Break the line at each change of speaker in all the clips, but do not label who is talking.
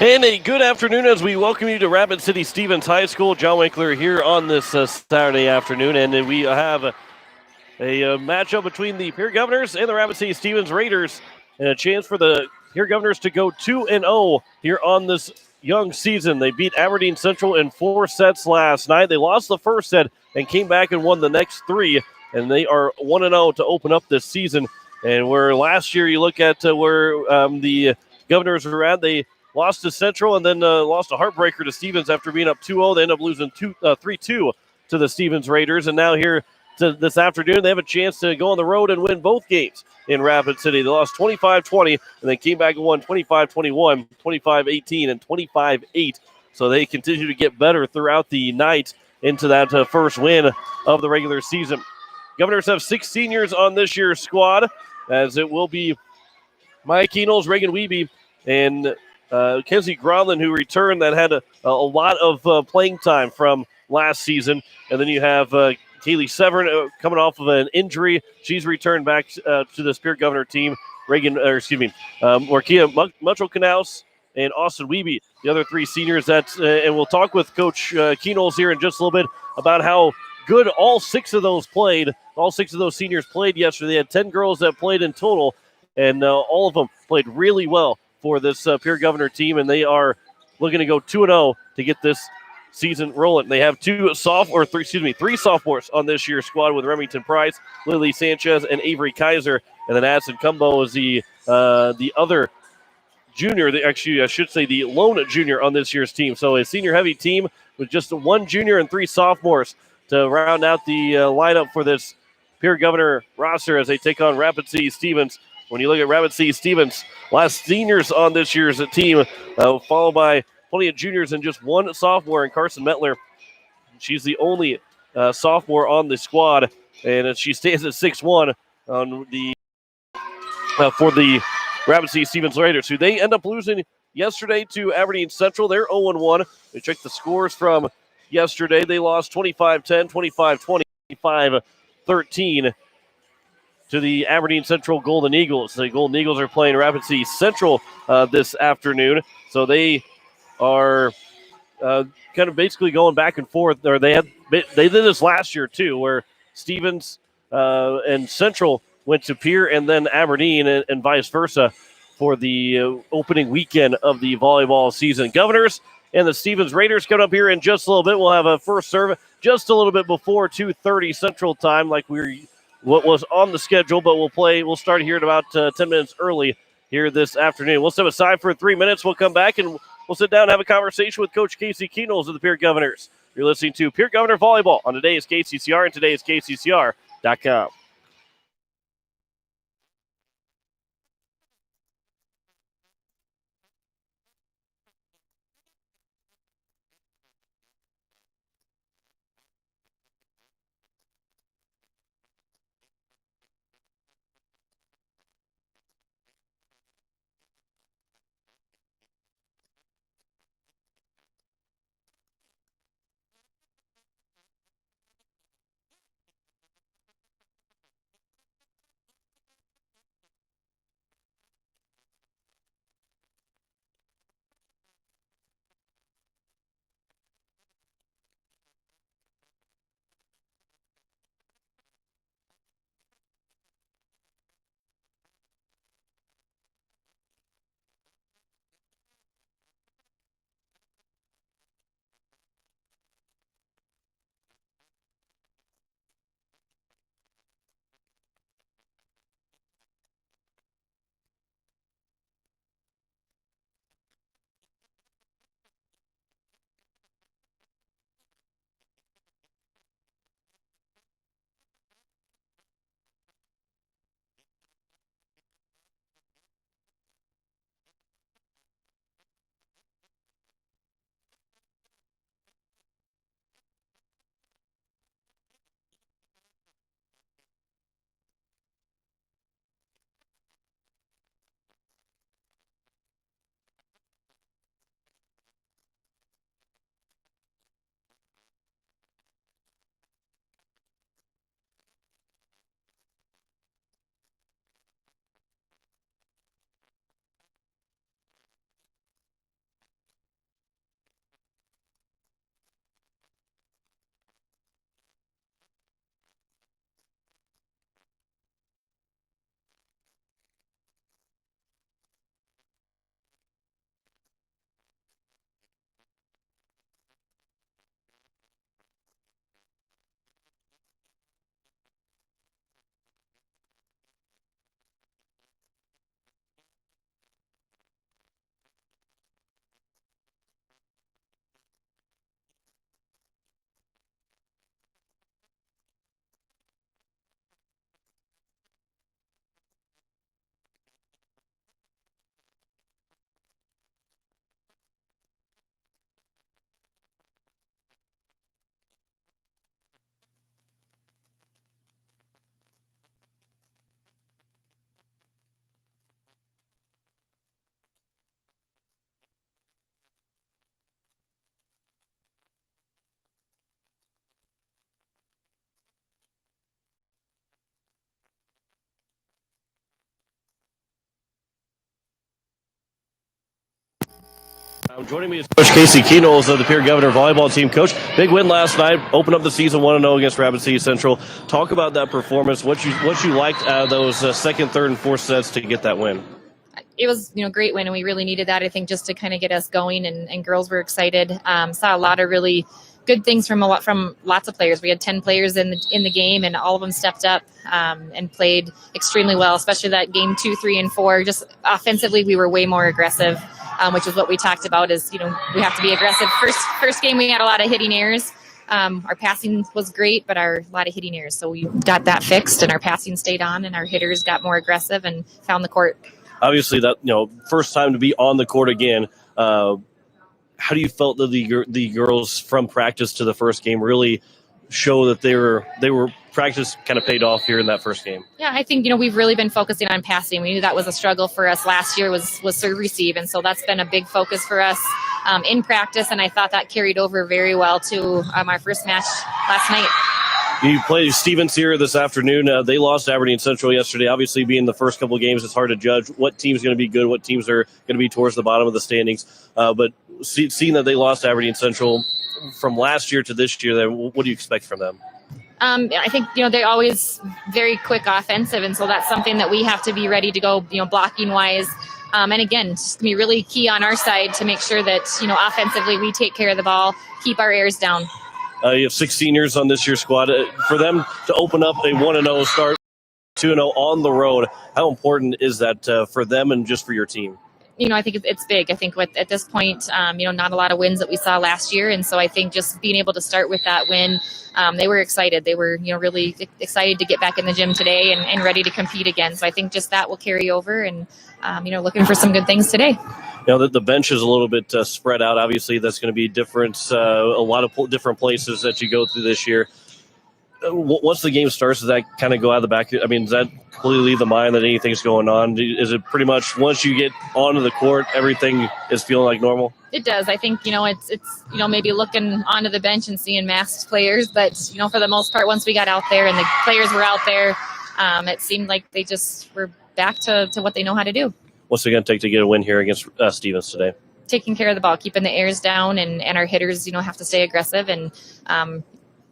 And a good afternoon as we welcome you to Rapid City Stevens High School. John Winkler here on this Saturday afternoon, and we have a matchup between the Pierre Governors and the Rapid City Stevens Raiders, and a chance for the Pierre Governors to go 2-0 here on this young season. They beat Aberdeen Central in 4 sets last night. They lost the first set and came back and won the next 3, and they are 1-0 to open up this season. And where last year you look at where the Governors were at, they lost to Central and then lost a heartbreaker to Stevens after being up 2-0. They end up losing 3-2 to the Stevens Raiders. And now here this afternoon, they have a chance to go on the road and win both games in Rapid City. They lost 25-20, and they came back and won 25-21, 25-18, and 25-8. So they continue to get better throughout the night into that first win of the regular season. Governors have 6 seniors on this year's squad, as it will be Mike Enos, Reagan Wiebe, and Kenzie Gronlin, who returned, that had a lot of playing time from last season. And then you have Kaylee Severn coming off of an injury. She's returned back to the Pierre Governor team. Marquia Mucho-Knaus and Austin Wiebe, the other 3 seniors. And we'll talk with Coach Keenels here in just a little bit about how good all 6 of those played. All 6 of those seniors played yesterday. They had 10 girls that played in total, and all of them played really well for this Pierre Governor team, and they are looking to go 2-0 to get this season rolling. They have 3 sophomores on this year's squad with Remington Price, Lily Sanchez, and Avery Kaiser, and then Addison Cumbo is the other junior. I should say the lone junior on this year's team. So a senior-heavy team with just 1 junior and 3 sophomores to round out the lineup for this Pierre Governor roster as they take on Rapid City Stevens. When you look at Rapid City Stevens, last seniors on this year's team, followed by plenty of juniors and just 1 sophomore in Carson Metler. She's the only sophomore on the squad, and she stands at 6'1" on the for the Rapid City Stevens Raiders, who they end up losing yesterday to Aberdeen Central. They're 0-1. We checked the scores from yesterday. They lost 25-10, 25-20, 25-13 to the Aberdeen Central Golden Eagles. The Golden Eagles are playing Rapid City Central this afternoon, so they are kind of basically going back and forth. Or they did this last year too, where Stevens and Central went to Pierre and then Aberdeen, and vice versa for the opening weekend of the volleyball season. Governors and the Stevens Raiders coming up here in just a little bit. We'll have a first serve just a little bit before 2:30 Central Time, like what was on the schedule, but we'll start here at about 10 minutes early here this afternoon. We'll step aside for 3 minutes. We'll come back and we'll sit down and have a conversation with Coach Casey Keenels of the Pierre Governors. You're listening to Pierre Governor Volleyball on today's KCCR and today's KCCR.com. Joining me is Coach Casey Keenels of the Pierre Governor Volleyball Team. Coach, big win last night. Open up the season 1-0 against Rapid City Central. Talk about that performance. What you liked out of those second, third, and fourth sets to get that win.
It was, great win, and we really needed that, I think, just to kind of get us going, and girls were excited. Saw a lot of really good things from lots of players. We had 10 players in the game, and all of them stepped up and played extremely well, especially that game 2, 3, and 4. Just offensively, we were way more aggressive, which is what we talked about is, we have to be aggressive. First game, we had a lot of hitting errors. Our passing was great, but a lot of hitting errors. So we got that fixed, and our passing stayed on, and our hitters got more aggressive and found the court.
Obviously, that first time to be on the court again. How do you felt that the girls from practice to the first game really show that they were practice kind of paid off here in that first game?
Yeah, I think we've really been focusing on passing. We knew that was a struggle for us last year was serve receive, and so that's been a big focus for us in practice. And I thought that carried over very well to our first match last night.
You play Stevens here this afternoon. They lost to Aberdeen Central yesterday. Obviously, being the first couple of games, it's hard to judge what team's going to be good, what teams are going to be towards the bottom of the standings. But seeing that they lost to Aberdeen Central from last year to this year, what do you expect from them?
I think, they're always very quick offensive, and so that's something that we have to be ready to go, blocking-wise. And again, it's going to be really key on our side to make sure that, offensively we take care of the ball, keep our errors down.
You have 6 seniors on this year's squad. For them to open up a 1-0 start, 2-0 on the road, how important is that for them and just for your team?
I think it's big. I think at this point, not a lot of wins that we saw last year. And so I think just being able to start with that win, they were excited. They were, really excited to get back in the gym today and ready to compete again. So I think just that will carry over and, looking for some good things today.
The bench is a little bit spread out. Obviously, that's going to be different. A lot of different places that you go through this year. Once the game starts, does that kind of go out of the back? I mean, does that completely leave the mind that anything's going on? Is it pretty much once you get onto the court, everything is feeling like normal?
It does. I think, it's maybe looking onto the bench and seeing masked players. But, for the most part, once we got out there and the players were out there, it seemed like they just were back to what they know how to do.
What's it going to take to get a win here against Stevens today?
Taking care of the ball, keeping the errors down, and our hitters, have to stay aggressive and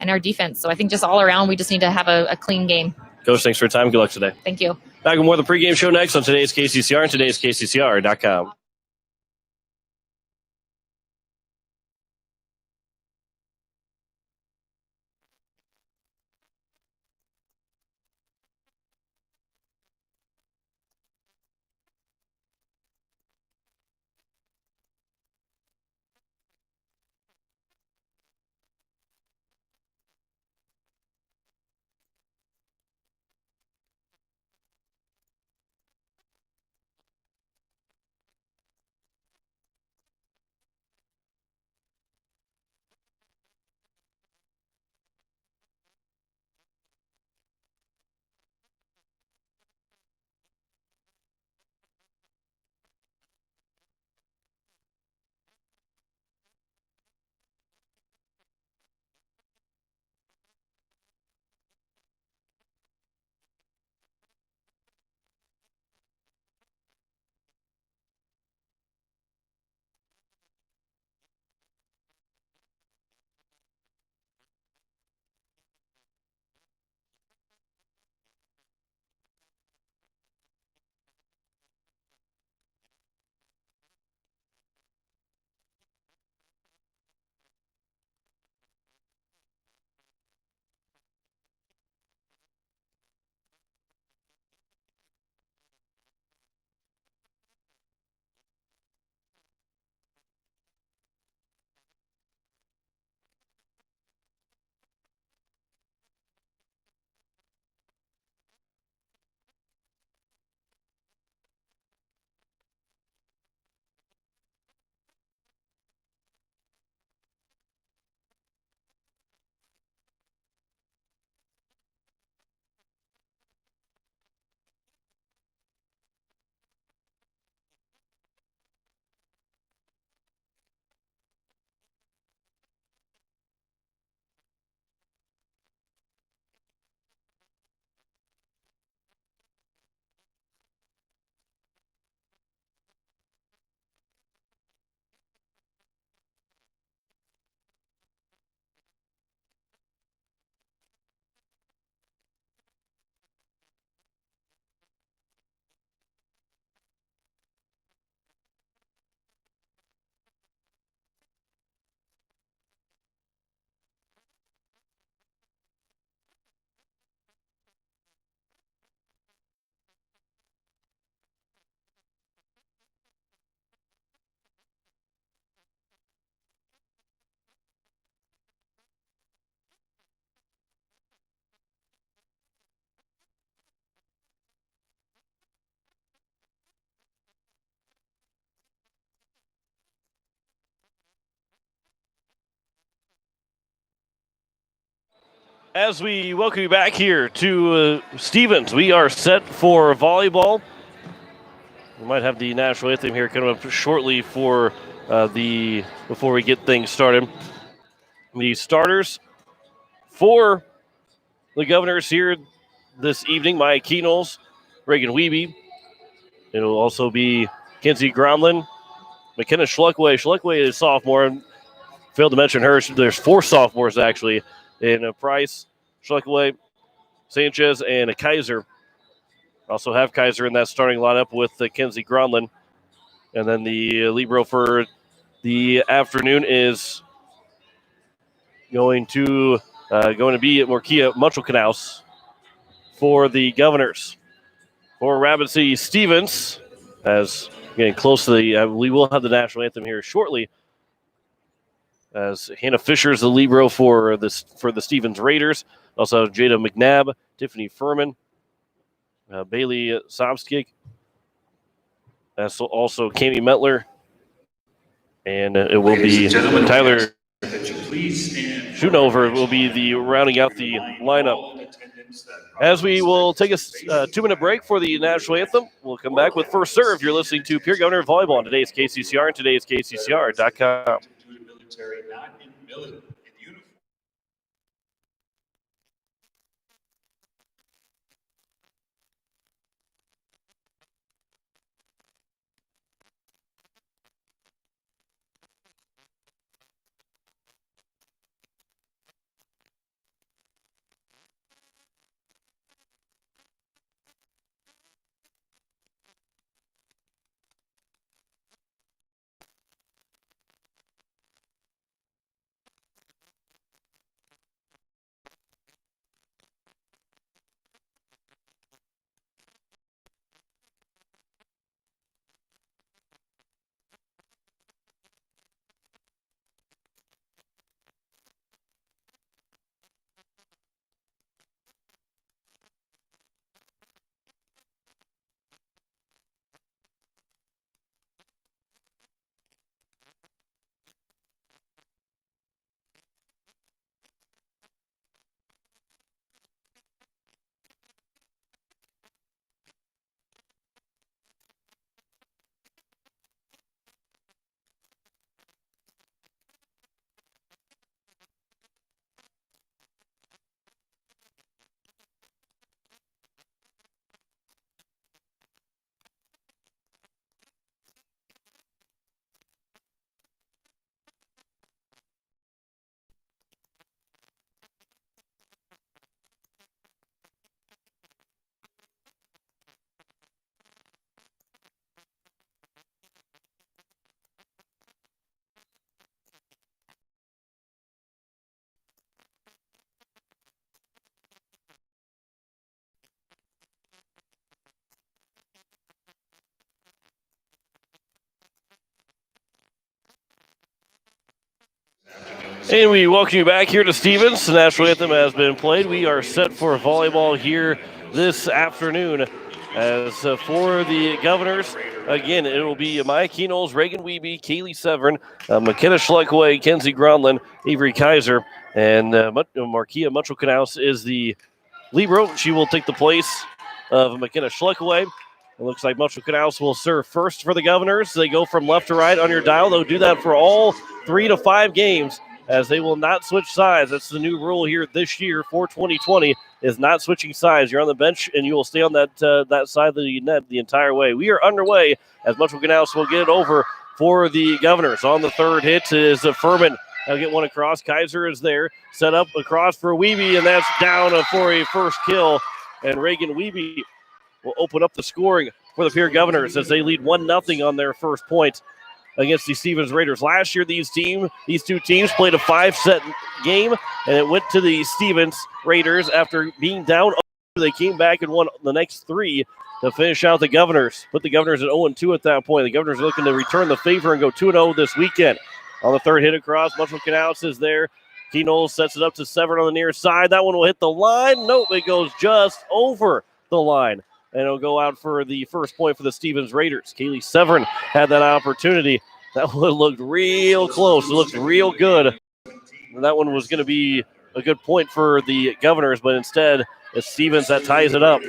our defense. So I think just all around, we just need to have a clean game.
Coach, thanks for your time. Good luck today.
Thank you.
Back with more of the pregame show next on today's KCCR and today's KCCR.com. As we welcome you back here to Stevens, we are set for volleyball. We might have the national anthem here coming up shortly for before we get things started. The starters for the Governors here this evening: Maya Keenels, Reagan Wiebe. It'll also be Kinsey Gromlin, McKenna Schluckway. Schluckway is sophomore. And failed to mention her. There's 4 sophomores actually in Price, Schluckway, Sanchez, and a Kaiser. Also have Kaiser in that starting lineup with Kinsey Gromlin. And then the libero for the afternoon is going to be Markia Munchelknaus for the Governors. For Rapid City Stevens, as getting close to we will have the national anthem here shortly. As Hannah Fisher is the libero for the Stevens Raiders. Also Jada McNabb, Tiffany Furman, Bailey Somskik. That's also Cami Metler. And it will be Tyler Schoonover will be the rounding out the lineup. As we will take a 2-minute break for the national anthem, we'll come back with First Serve. You're listening to Pierre Governor Volleyball on today's KCCR and today's KCCR.com.
Not in uniform.
And we welcome you back here to Stevens. The national anthem has been played. We are set for volleyball here this afternoon. As for the Governors, again, it will be Maya Keenels, Reagan Wiebe, Kaylee Severn, McKenna Schluckway, Kenzie Gromlin, Avery Kaiser, and Markia Munchelknaus is the libero. She will take the place of McKenna Schluckway. It looks like Munchelknaus will serve first for the Governors. They go from left to right on your dial. They'll do that for all 3 to 5 games, as they will not switch sides. That's the new rule here this year for 2020, is not switching sides. You're on the bench, and you will stay on that side of the net the entire way. We are underway as Munchelknaus will get it over for the Governors. On the third hit is Furman. They'll get one across. Kaiser is there. Set up across for Wiebe, and that's down for a first kill. And Reagan Wiebe will open up the scoring for the Pierre Governors as they lead 1-0 on their first point against the Stevens Raiders. Last year, these two teams played a 5-set game, and it went to the Stevens Raiders after being down. They came back and won the next 3 to finish out the Governors. Put the Governors at 0-2 at that point. The Governors are looking to return the favor and go 2-0 this weekend. On the third hit across, Munchelknaus is there. Keenol sets it up to Severn on the near side. That one will hit the line. Nope, it goes just over the line. And it'll go out for the first point for the Stevens Raiders. Kaylee Severn had that opportunity. That one looked real close. It looked real good. And that one was going to be a good point for the Governors, but instead it's Stevens that ties it up.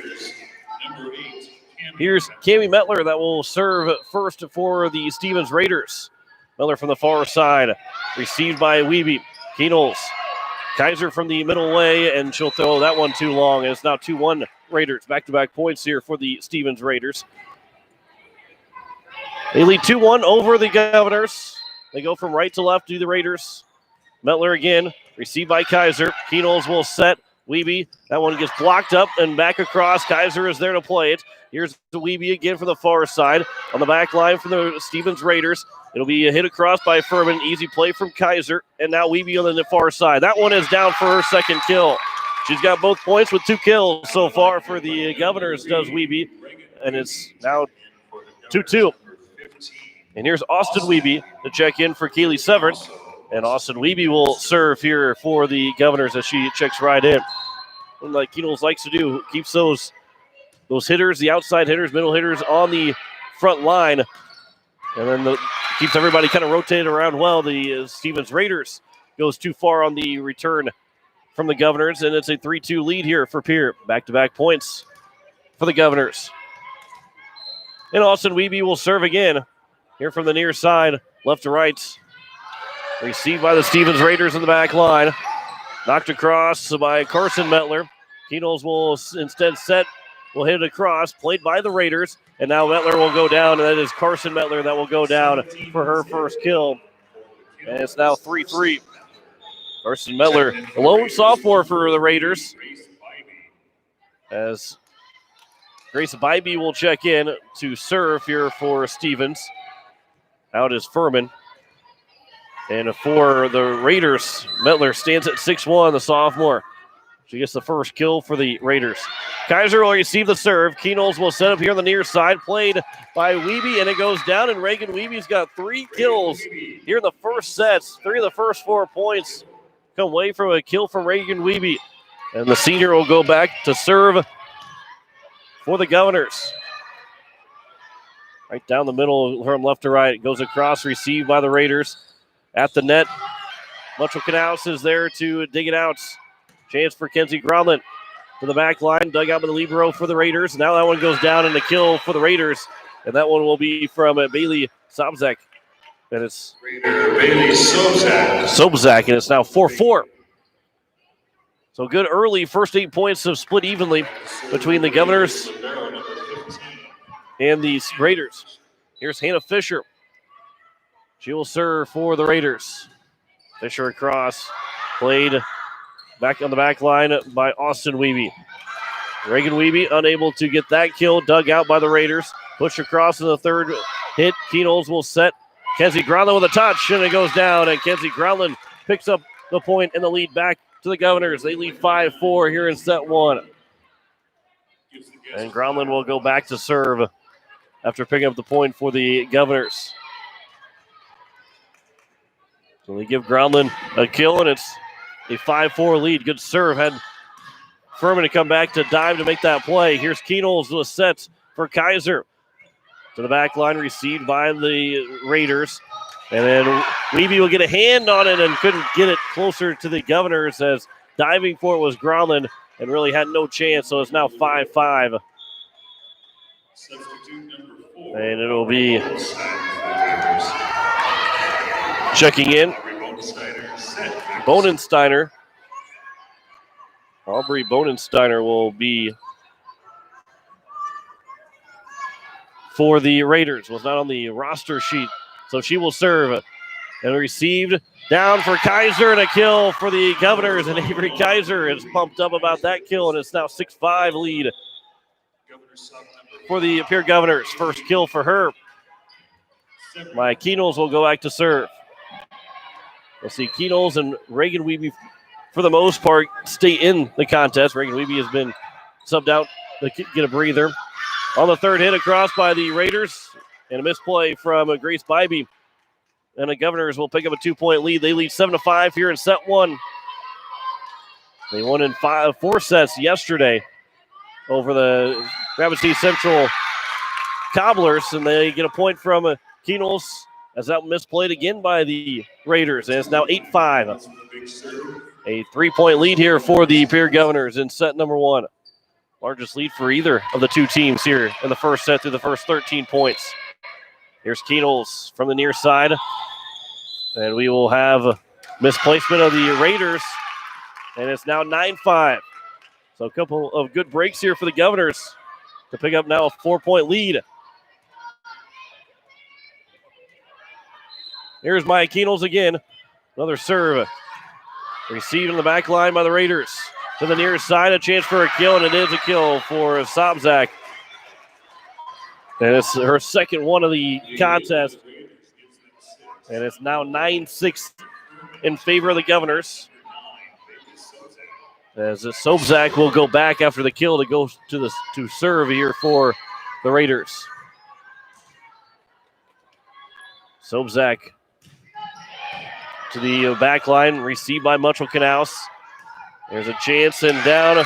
Here's Cami Metler that will serve first for the Stevens Raiders. Metler from the far side, received by Wiebe. Keenels. Kaiser from the middle way, and she'll throw that one too long. And it's now 2-1 Raiders. Back-to-back points here for the Stevens Raiders. They lead 2-1 over the Governors. They go from right to left to the Raiders. Metler again, received by Kaiser. Keenels will set. Wiebe, that one gets blocked up and back across. Kaiser is there to play it. Here's the Wiebe again from the far side. On the back line from the Stevens Raiders. It'll be a hit across by Furman. Easy play from Kaiser. And now Wiebe on the far side. That one is down for her second kill. She's got both points with 2 kills so far for the Governors, does Wiebe. And it's now 2-2. And here's Austin Wiebe to check in for Kaylee Severn. And Austin Wiebe will serve here for the Governors as she checks right in. And like Keenels likes to do, keeps those hitters, the outside hitters, middle hitters on the front line. And then keeps everybody kind of rotated around well. The Stevens Raiders goes too far on the return from the Governors, and it's a 3-2 lead here for Pierre. Back-to-back points for the Governors. And Austin Wiebe will serve again here from the near side, left to right. Received by the Stevens Raiders in the back line. Knocked across by Carson Metler. Keenels will instead set, will hit it across, played by the Raiders. And now Metler will go down, and that is Carson Metler that will go down for her first kill. And it's now 3-3. Carson Metler, a lone sophomore for the Raiders. As Grace Bybee will check in to serve here for Stevens. Out is Furman. And for the Raiders, Metler stands at 6'1", the sophomore. She gets the first kill for the Raiders. Kaiser will receive the serve. Keenels will set up here on the near side. Played by Wiebe, and it goes down. And Reagan Weebe's got 3 kills here in the first sets. 3 of the first 4 points come away from a kill from Reagan Wiebe. And the senior will go back to serve for the Governors. Right down the middle from left to right. It goes across, received by the Raiders. At the net, Mitchell Canals is there to dig it out. Chance for Kenzie Gromlin to the back line. Dug out by the libero for the Raiders. Now that one goes down and a kill for the Raiders. And that one will be from Bailey Sobzak. And it's
Bailey
Sobzak, and it's now 4-4. So good early. First 8 points have split evenly between the Governors and the Raiders. Here's Hannah Fisher. She will serve for the Raiders. Fisher across. Played back on the back line by Austin Wiebe. Reagan Wiebe unable to get that kill. Dug out by the Raiders. Push across in the third hit. Keenels will set. Kenzie Gronlin with a touch, and it goes down. And Kenzie Gronlin picks up the point and the lead back to the Governors. They lead 5-4 here in set 1. And Gronlin will go back to serve after picking up the point for the Governors. So they give Gronlin a kill, and it's a 5-4 lead. Good serve. Had Furman to come back to dive to make that play. Here's Keenels with a set for Kaiser. To the back line, received by the Raiders. And then Wiebe will get a hand on it and couldn't get it closer to the Governors as diving for it was Gronlin and really had no chance. So it's now 5-5. And it'll be checking in. Bonensteiner. Aubrey Bonensteiner will be for the Raiders. Was not on the roster sheet. So she will serve. And received down for Kaiser and a kill for the Governors. And Avery Kaiser is pumped up about that kill. And it's now 6-5 lead for the Pierre Governors. First kill for her. My Keenels will go back to serve. We'll see Keenels and Reagan Wiebe, for the most part, stay in the contest. Reagan Wiebe has been subbed out to get a breather. On the third hit across by the Raiders, and a misplay from Grace Bybee. And the Governors will pick up a 2-point lead. They lead 7-5 here in set 1. They won in 4 sets yesterday over the Rapid City Central Cobblers, and they get a point from Keenels as that misplayed again by the Raiders. And it's now 8-5. A 3-point lead here for the Pierre Governors in set number 1. Largest lead for either of the two teams here in the first set through the first 13 points. Here's Keenels from the near side. And we will have misplacement of the Raiders. And it's now 9-5. So a couple of good breaks here for the Governors to pick up now a 4-point lead. Here's Maya Keenels again. Another serve. Received in the back line by the Raiders. To the near side, a chance for a kill, and it is a kill for Sobzak. And it's her second one of the contest. And it's now 9-6 in favor of the Governors. As Sobzak will go back after the kill to go to serve here for the Raiders. Sobzak to the back line, received by Mitchell-Knaus. There's a chance and down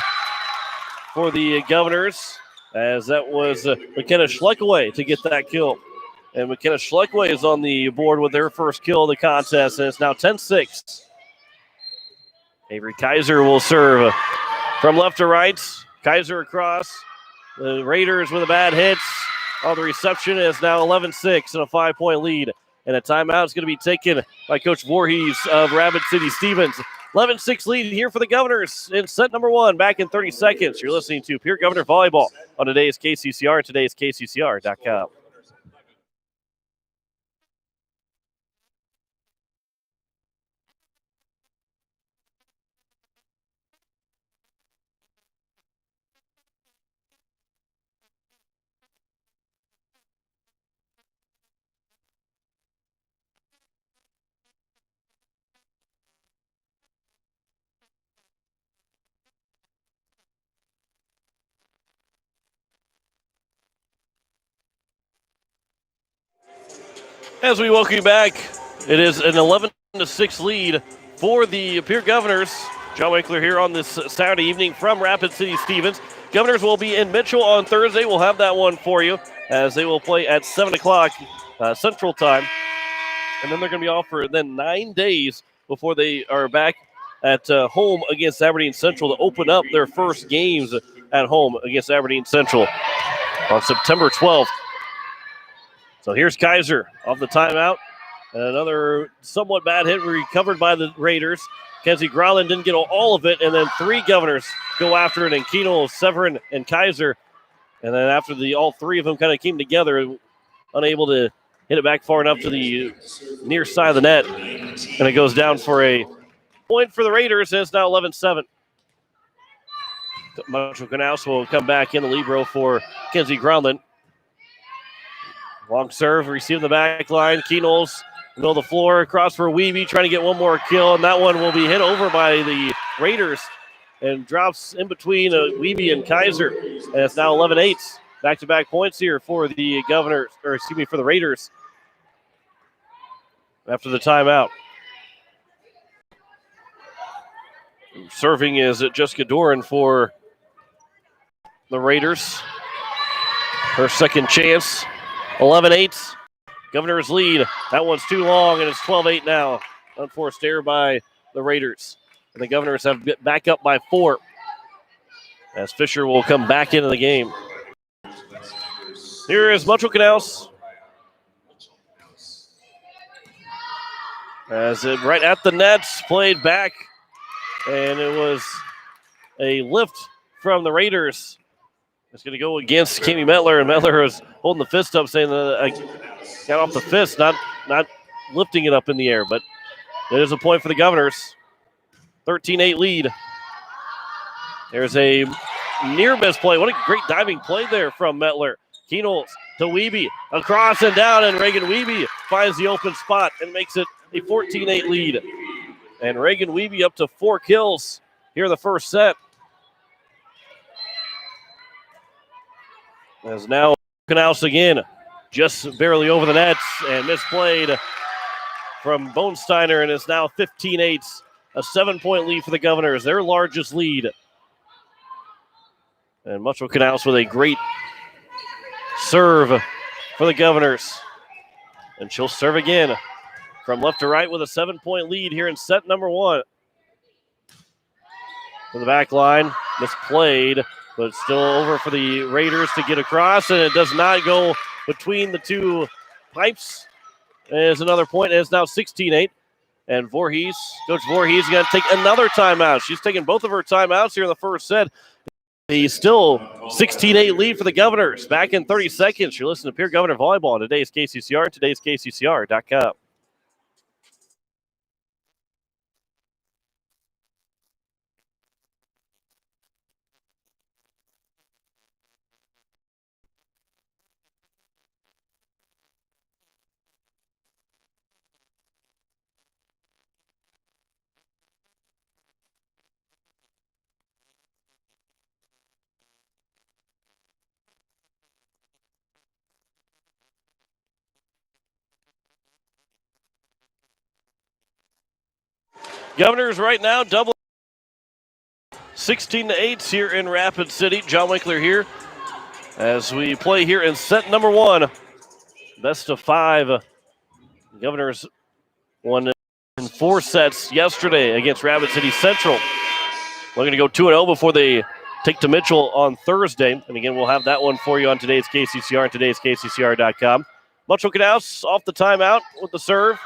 for the Governors, as that was McKenna Schleckaway to get that kill. And McKenna Schleckaway is on the board with their first kill of the contest, and it's now 10-6. Avery Kaiser will serve from left to right. Kaiser across. The Raiders with a bad hit on the reception is now 11-6 and a 5-point lead. And a timeout is going to be taken by Coach Voorhees of Rapid City Stevens. 11-6 lead here for the Governors in set number 1. Back in 30 seconds. You're listening to Pierre Governor Volleyball on today's KCCR. Today's KCCR.com. As we welcome you back, it is an 11-6 lead for the Pierre Governors. John Winkler here on this Saturday evening from Rapid City Stevens. Governors will be in Mitchell on Thursday. We'll have that one for you as they will play at 7 o'clock Central Time. And then they're going to be off for then 9 days before they are back at home against Aberdeen Central to open up their first games at home against Aberdeen Central on September 12th. So here's Kaiser off the timeout. And another somewhat bad hit recovered by the Raiders. Kenzie Growland didn't get all of it, and then 3 Governors go after it, and Keenel, Severin, and Kaiser. And then after all 3 of them kind of came together, unable to hit it back far enough to the near side of the net. And it goes down for a point for the Raiders, and it's now 11-7. Mitchell-Knaus will come back in the libero for Kenzie Growland. Long serve, receiving the back line. Keenels, middle of the floor, across for Weeby, trying to get one more kill, and that one will be hit over by the Raiders and drops in between Weeby and Kaiser. And it's now 11-8. Back-to-back points here for the Governors, for the Raiders after the timeout. Serving is Jessica Doran for the Raiders. Her second chance. 11-8. Governors lead. That one's too long, and it's 12-8 now. Unforced error by the Raiders. And the Governors have back up by 4. As Fisher will come back into the game. Here is Mitchell-Knaus. As it right at the nets, played back. And it was a lift from the Raiders. It's going to go against Kami Metler, and Metler was holding the fist up, saying that I got off the fist, not lifting it up in the air. But it is a point for the Governors. 13-8 lead. There's a near miss play. What a great diving play there from Metler. Keenels to Weeby, across and down, and Reagan Weeby finds the open spot and makes it a 14-8 lead. And Reagan Weeby up to 4 kills here in the first set. As now Knaus again, just barely over the nets and misplayed from Bonesteiner, and it's now 15-8, a 7-point lead for the Governors, their largest lead. And Mitchell-Knaus with a great serve for the Governors. And she'll serve again from left to right with a 7-point lead here in set number 1. from the back line. Misplayed, but still over for the Raiders to get across, and it does not go between the two pipes. There's another point, and it's now 16-8. And Voorhees, Coach Voorhees, is going to take another timeout. She's taking both of her timeouts here in the first set. The still 16-8 lead for the Governors. Back in 30 seconds. You're listening to Pierre Governor Volleyball on today's KCCR, today's KCCR.com. Governors right now double 16-8 here in Rapid City. John Winkler here as we play here in set number one. Best of five. Governors won in 4 sets yesterday against Rapid City Central. We're going to go 2-0 before they take to Mitchell on Thursday. And again, we'll have that one for you on today's KCCR and today's KCCR.com. Mitchell Knaus off the timeout with the serve.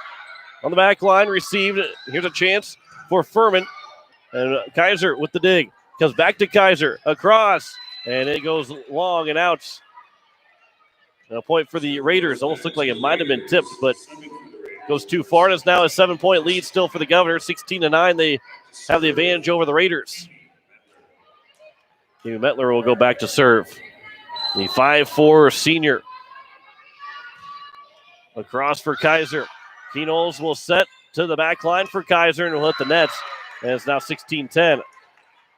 On the back line, received. Here's a chance for Furman. And Kaiser with the dig. Comes back to Kaiser. Across. And it goes long and out. And a point for the Raiders. Almost looked like it might have been tipped, but goes too far. And it's now a 7-point lead still for the Governors. 16-9. They have the advantage over the Raiders. Amy Metler will go back to serve. The 5'4" senior. Across for Kaiser. Keenolz will set to the back line for Kaiser and will hit the nets. And it's now 16-10.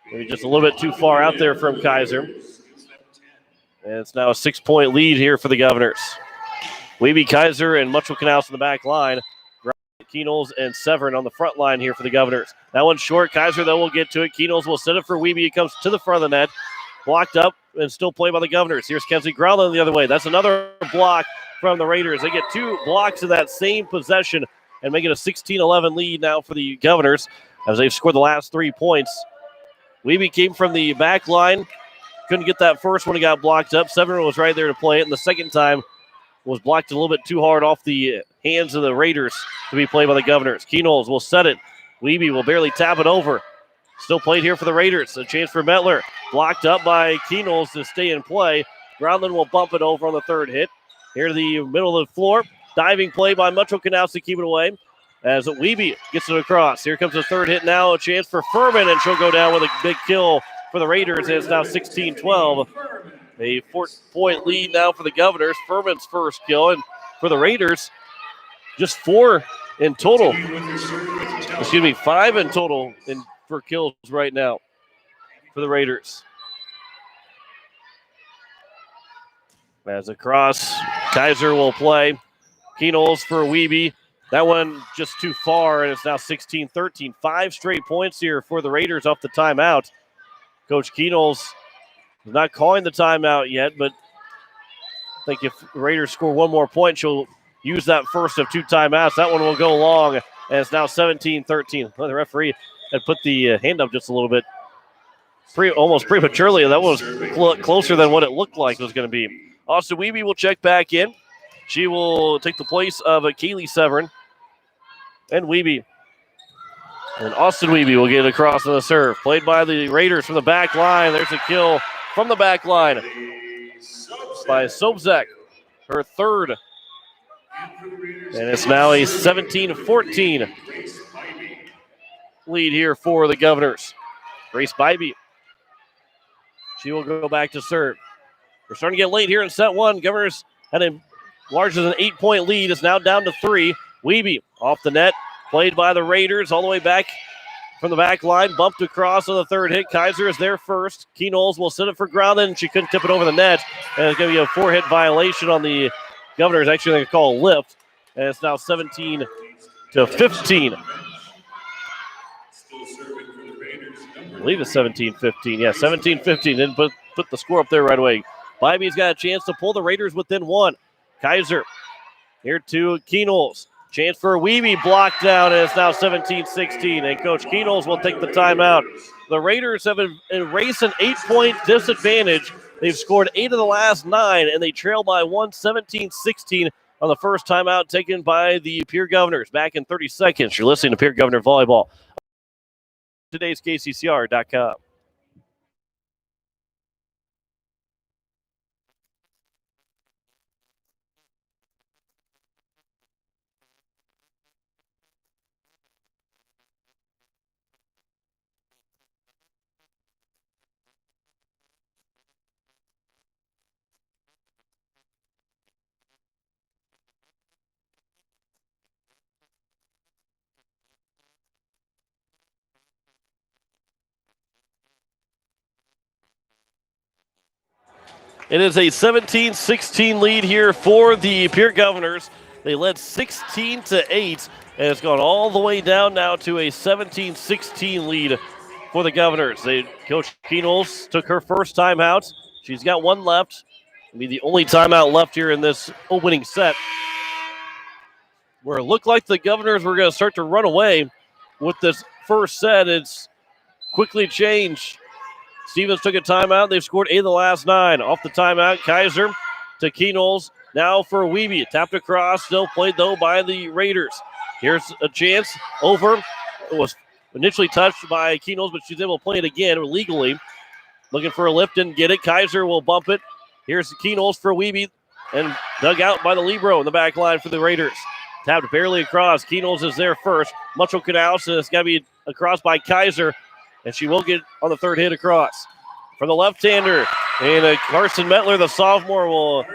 Maybe just a little bit too far out there from Kaiser. And it's now a 6-point lead here for the Governors. Weeby, Kaiser, and Mitchell Knaus on the back line. Keenolz and Severin on the front line here for the Governors. That one's short. Kaiser, though, will get to it. Keenolz will set it for Weeby. It comes to the front of the net. Blocked up and still played by the Governors. Here's Kenzie Growland the other way. That's another block from the Raiders. They get 2 blocks of that same possession and make it a 16-11 lead now for the Governors as they've scored the last 3 points. Weeby came from the back line. Couldn't get that first one. He got blocked up. Severin was right there to play it, and the second time was blocked a little bit too hard off the hands of the Raiders to be played by the Governors. Keenolz will set it. Weeby will barely tap it over. Still played here for the Raiders. A chance for Metler. Blocked up by Keenolz to stay in play. Groundland will bump it over on the third hit. Here to the middle of the floor. Diving play by Mitchell Knaus to keep it away as Weeby gets it across. Here comes the third hit now. A chance for Furman, and she'll go down with a big kill for the Raiders. And it's now 16-12. A 4-point lead now for the Governors. Furman's first kill. And for the Raiders, just 4 in total. 5 in total for kills right now for the Raiders. As across, Kaiser will play. Keenolz for Weeby. That one just too far, and it's now 16-13. 5 straight points here for the Raiders off the timeout. Coach Keenolz is not calling the timeout yet, but I think if the Raiders score 1 more point, she'll use that first of 2 timeouts. That one will go long, and it's now 17-13. Well, the referee had put the hand up just a little bit almost prematurely. That one was closer than what it looked like it was going to be. Austin Weeby will check back in. She will take the place of Kaylee Severin and Weeby. And Austin Weeby will get across on the serve. Played by the Raiders from the back line. There's a kill from the back line by Sobczak, her third. And it's now a 17-14 lead here for the Governors. Grace Bybee. She will go back to serve. We're starting to get late here in set 1. Governors had a larger than 8-point lead. It's now down to 3. Weeby off the net. Played by the Raiders all the way back from the back line. Bumped across on the third hit. Kaiser is there first. Keenolz will set it for Groundland. She couldn't tip it over the net. And it's going to be a 4-hit violation on the Governors. Actually, they call a lift. And it's now 17-15. I believe it's 17-15. Yeah, 17-15. Didn't put the score up there right away. Bybee's got a chance to pull the Raiders within 1. Kaiser here to Keenolz. Chance for Weeby, blocked down, and it's now 17-16. And Coach Keenels will take the timeout. The Raiders have erased an 8-point disadvantage. They've scored 8 of the last 9, and they trail by 17-16 on the first timeout taken by the Pierre Governors. Back in 30 seconds. You're listening to Pierre Governor Volleyball. Today's KCCR.com. It is a 17-16 lead here for the Pierre Governors. They led 16-8, and it's gone all the way down now to a 17-16 lead for the Governors. Coach Keenels took her first timeout. She's got one left. It'll be the only timeout left here in this opening set, where it looked like the Governors were going to start to run away with this first set. It's quickly changed. Stevens took a timeout. They've scored 8 of the last 9. Off the timeout, Kaiser to Keenels. Now for Weeby. Tapped across. Still played, though, by the Raiders. Here's a chance. Over. It was initially touched by Keenels, but she's able to play it again legally. Looking for a lift and get it. Kaiser will bump it. Here's Keenels for Weeby. And dug out by the libero in the back line for the Raiders. Tapped barely across. Keenels is there first. Mucho Canals, and it's got to be across by Kaiser. And she will get on the third hit across. For the left-hander, and Carson Metler, the sophomore, will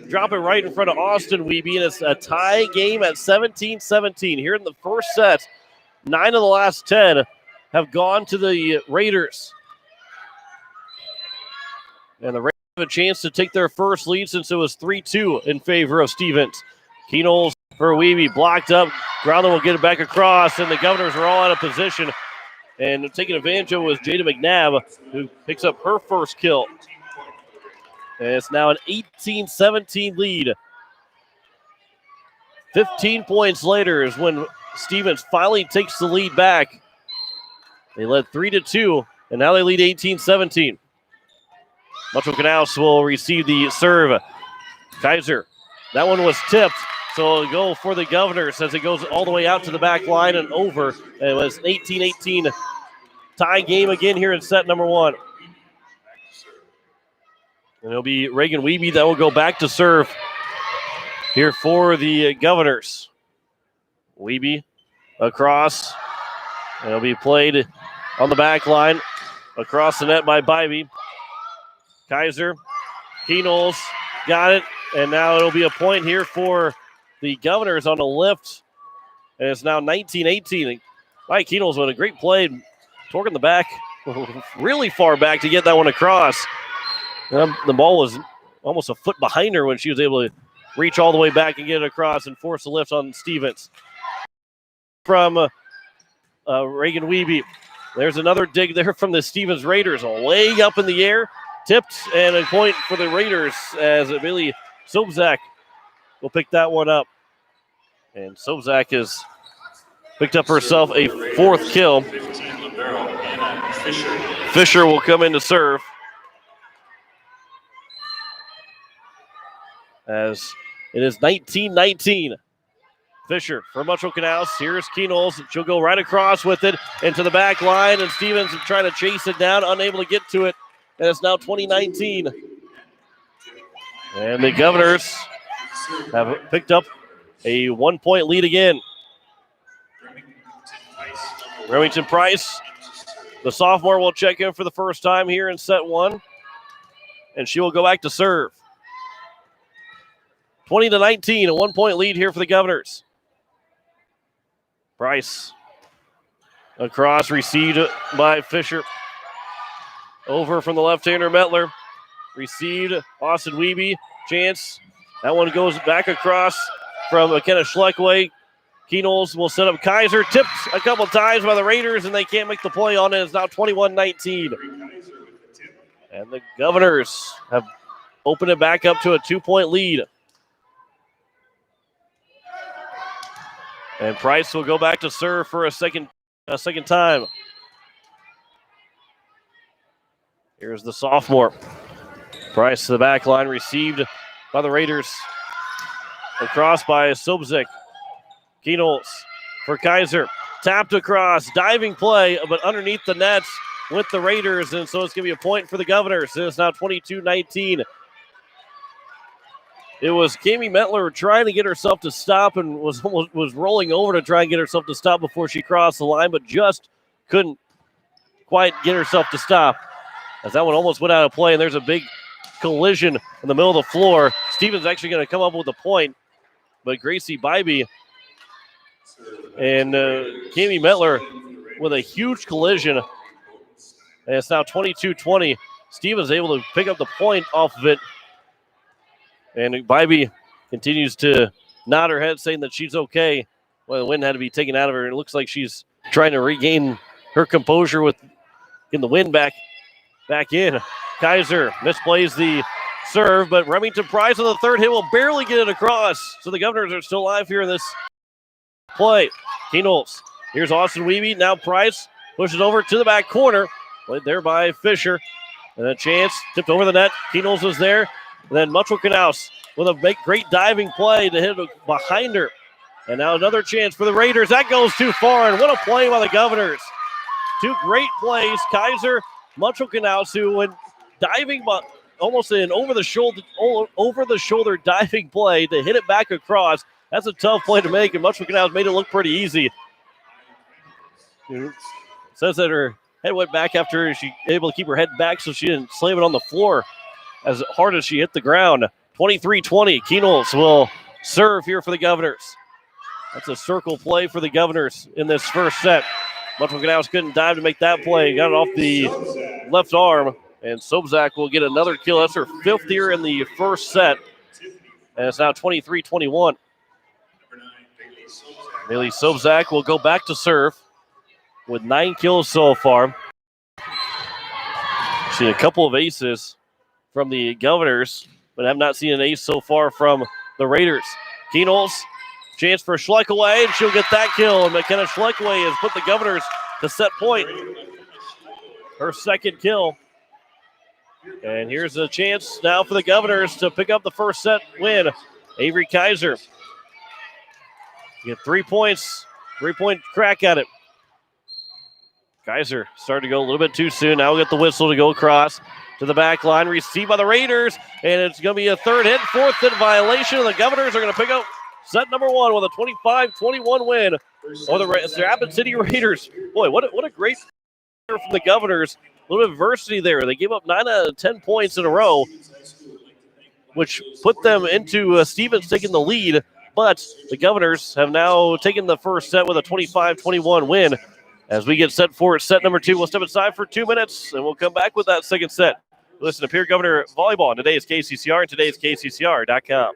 drop it right in front of Austin Weeby, and it's a tie game at 17-17. Here in the first set, 9 of the last 10 have gone to the Raiders. And the Raiders have a chance to take their first lead since it was 3-2 in favor of Stevens. Keenels for Weeby, blocked up. Groundler will get it back across, and the Governors are all out of position. And taking advantage of it was Jada McNabb, who picks up her first kill. And it's now an 18-17 lead. 15 points later is when Stevens finally takes the lead back. They led 3-2, and now they lead 18-17. Mucho Canals will receive the serve. Kaiser, that one was tipped. So it'll go for the Governors as it goes all the way out to the back line and over. And it was an 18-18 tie game again here in set number 1. And it'll be Reagan Weeby that will go back to serve here for the Governors. Weeby across. And it'll be played on the back line across the net by Bybee. Kaiser, Keenels got it. And now it'll be a point here for the Governors on a lift, and it's now 19-18. Mike Keenels with a great play, torquing the back really far back to get that one across. The ball was almost a foot behind her when she was able to reach all the way back and get it across and force a lift on Stevens. From Reagan Weeby. There's another dig there from the Stevens Raiders, way up in the air, tipped, and a point for the Raiders as Billy Sobzak will pick that one up. And Sobzak has picked up herself a 4th kill. Fisher will come in to serve. As it is 19-19. Fisher for Mucho Canals. Here's Keenels. She'll go right across with it into the back line, and Stevens is trying to chase it down, unable to get to it. And it's now 20-19. And the Governors have picked up a 1-point lead again. Remington Price, the sophomore, will check in for the first time here in set 1. And she will go back to serve. 20-19, a 1-point lead here for the Governors. Price across, received by Fisher. Over from the left-hander, Metler. Received, Austin Weeby. Chance. That one goes back across from McKenna Schleckway. Keenels will set up Kaiser. Tipped a couple times by the Raiders, and they can't make the play on it. It's now 21-19. And the Governors have opened it back up to a 2-point lead. And Price will go back to serve for a second time. Here's the sophomore. Price to the back line, received by the Raiders. Across by Sobczyk. Keenholz for Kaiser. Tapped across, diving play, but underneath the nets with the Raiders, and so it's going to be a point for the Governors. It's now 22-19. It was Kami Metler trying to get herself to stop and was rolling over to try and get herself to stop before she crossed the line, but just couldn't quite get herself to stop. As that one almost went out of play, and there's a big collision in the middle of the floor. Stevens actually going to come up with a point, but Gracie Bybee and Kami Metler with a huge collision. And it's now 22-20. Stevens able to pick up the point off of it. And Bybee continues to nod her head, saying that she's okay. Well, the wind had to be taken out of her, and it looks like she's trying to regain her composure with getting the wind back in. Kaiser misplays the serve, but Remington Price on the third hit will barely get it across. So the Governors are still alive here in this play. Keenholz. Here's Austin Wiebe. Now Price pushes over to the back corner. Played there by Fisher. And a chance. Tipped over the net. Keenholz was there. And then Mutrokanaus with a great diving play to hit behind her. And now another chance for the Raiders. That goes too far. And what a play by the Governors. Two great plays. Kaiser, Mutrokanaus, who went diving, but almost an over the shoulder diving play to hit it back across. That's a tough play to make, and Mutrokanaus made it look pretty easy. It says that her head went back after she able to keep her head back so she didn't slam it on the floor as hard as she hit the ground. 23-20. Keenholz will serve here for the Governors. That's a circle play for the Governors in this first set. Mutrokanaus couldn't dive to make that play. Got it off the left arm, and Sobczyk will get another kill. That's her fifth here in the first set, and it's now 23-21. Bailey Sobczyk will go back to serve with 9 kills so far. Seen a couple of aces from the Governors, but have not seen an ace so far from the Raiders. Keenholz, chance for Schleckaway, and she'll get that kill. And McKenna Schleckaway has put the Governors to set point. Her second kill. And here's a chance now for the Governors to pick up the first set win. Avery Kaiser. Get 3 points. 3-point crack at it. Kaiser started to go a little bit too soon. Now we'll get the whistle to go across to the back line. Received by the Raiders. And it's going to be a third hit, fourth hit violation. And the Governors are going to pick up set number one with a 25-21 win over the Rapid City Raiders. Boy, what a great from the Governors. A little bit of adversity there. They gave up 9 out of 10 points in a row, which put them into Stevens taking the lead. But the Governors have now taken the first set with a 25-21 win. As we get set for set number two, we'll step aside for 2 minutes, and we'll come back with that second set. Listen to Pierre Governor Volleyball on today's KCCR and today's KCCR.com.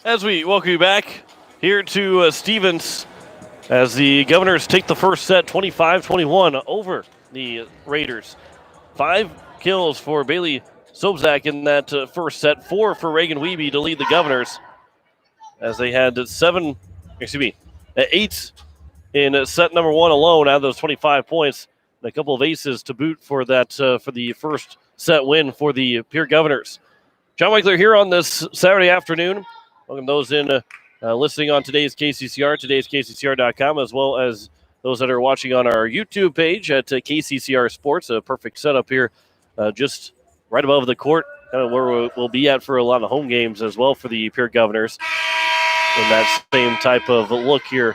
As we welcome you back here to Stevens, as the Governors take the first set 25-21 over the Raiders. 5 kills for Bailey Sobzak in that first set, 4 for Reagan Wiebe to lead the Governors, as they had 8 in set number 1 alone out of those 25 points, and a couple of aces to boot for that for the first set win for the Pierre Governors. John Weichler here on this Saturday afternoon. Welcome those in listening on today's KCCR, today'skccr.com, as well as those that are watching on our YouTube page at KCCR Sports. A perfect setup here, just right above the court, kind of where we'll be at for a lot of home games as well for the Pierre Governors. In that same type of look here,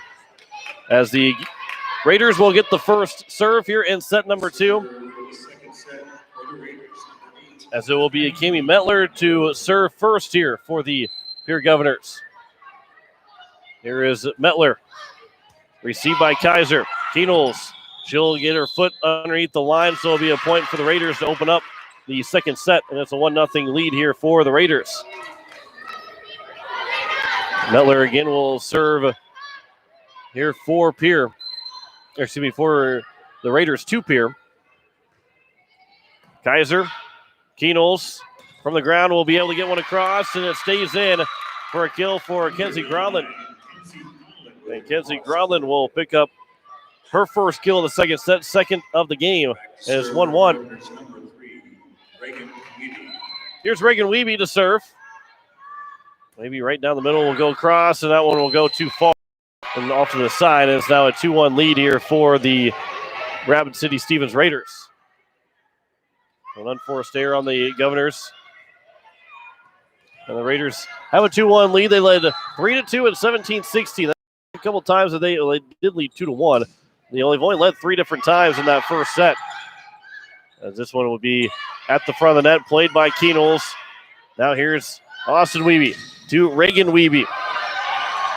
as the Raiders will get the first serve here in set number 2. As it will be Kami Metler to serve first here for the Pierre Governors. Here is Metler. Received by Kaiser. Keenels. She'll get her foot underneath the line, so it'll be a point for the Raiders to open up the second set, and it's a 1-0 lead here for the Raiders. Metler again will serve here for Pierre. For the Raiders to Pierre. Kaiser. Keenels from the ground will be able to get one across, and it stays in for a kill for Kenzie Gronlund. And Kenzie Gronlund will pick up her first kill of the second set, second of the game, as 1-1. Here's Reagan Wiebe to serve. Maybe right down the middle will go across, and that one will go too far and off to the side. And it's now a 2-1 lead here for the Rapid City Stevens Raiders. An unforced error on the Governors. And the Raiders have a 2-1 lead. They led 3-2 and 17-16. A couple times that they did lead 2-1. They've only led 3 different times in that first set. As this one will be at the front of the net, played by Keenels. Now here's Austin Wiebe to Reagan Wiebe.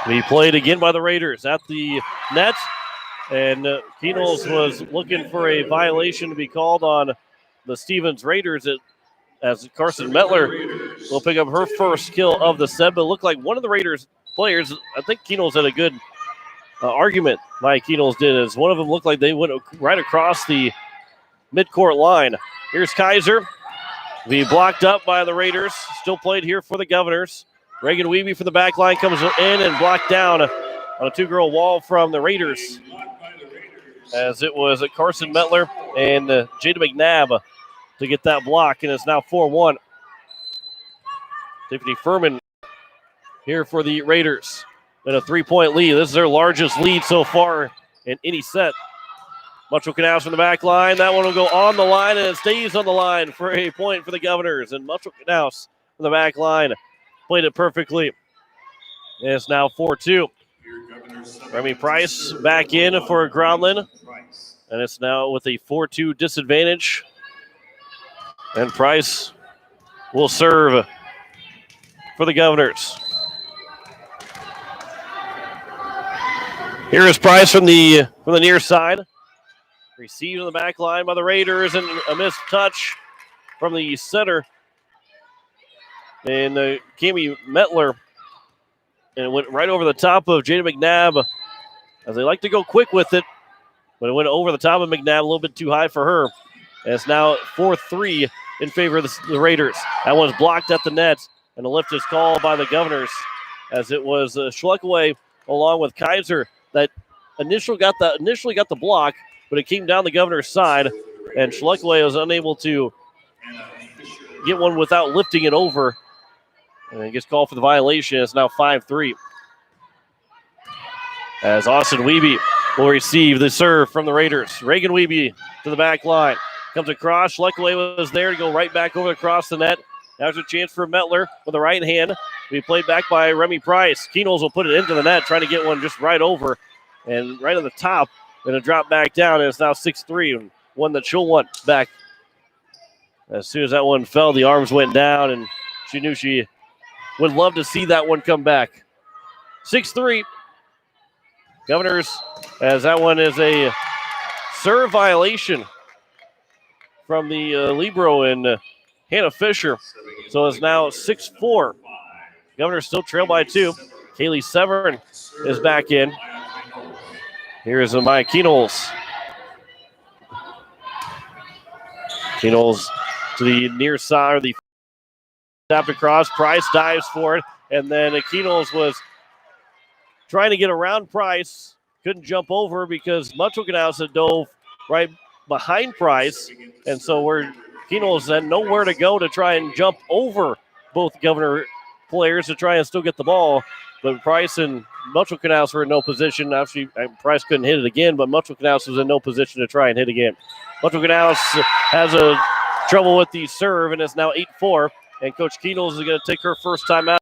He played again by the Raiders at the net. And Keenels was looking for a violation to be called on the Stevens Raiders as Carson Metler will pick up her first kill of the set. But it looked like one of the Raiders players, I think Keenels had a good argument, Mike Keenels did, as one of them looked like they went right across the midcourt line. Here's Kaiser. Be blocked up by the Raiders. Still played here for the Governors. Reagan Wiebe from the back line comes in and blocked down on a 2-girl wall from the Raiders. As it was Carson Metler and Jada McNabb to get that block, and it's now 4-1. Tiffany Furman here for the Raiders in a 3-point lead. This is their largest lead so far in any set. Mucho Canals from the back line. That one will go on the line, and it stays on the line for a point for the Governors. And Mucho Canals from the back line played it perfectly. And it's now 4-2. Remy Price back in for Gronlund. And it's now with a 4-2 disadvantage. And Price will serve for the Governors. Here is Price from the near side. Received on the back line by the Raiders, and a missed touch from the center. And Kami Metler. And it went right over the top of Jada McNabb, as they like to go quick with it. But it went over the top of McNabb, a little bit too high for her. And it's now 4-3 in favor of the Raiders. That one's blocked at the net, and a lift is called by the Governors, as it was Schleckaway along with Kaiser that initially got the block, but it came down the Governor's side, and Schleckaway was unable to get one without lifting it over. And it gets called for the violation. It's now 5-3. As Austin Wiebe will receive the serve from the Raiders. Reagan Wiebe to the back line. Comes across. Schleckaway was there to go right back over across the net. Now there's a chance for Metler with the right hand. We played back by Remy Price. Keenels will put it into the net, trying to get one just right over. And right at the top, going to drop back down. And it's now 6-3. And one that she'll want back. As soon as that one fell, the arms went down, and she knew she would love to see that one come back. 6-3. Governors, as that one is a serve violation from the libero in Hannah Fisher. So it's now 6-4 Governors still trail by 2. Kaylee Severn is back in. Here's Maya Keenholz. Keenholz to the near side, or the tapped across. Price dives for it, and then Keenholz was trying to get around Price. Couldn't jump over because Muchokanowska had dove right behind Price, and so Keenholz had nowhere to go to try and jump over both Governor players to try and still get the ball. But Price and Muchokanowska were in no position. Actually, Price couldn't hit it again, but Muchokanowska was in no position to try and hit again. Muchokanowska has a trouble with the serve, and it's now 8-4. And Coach Keenholz is going to take her first time out.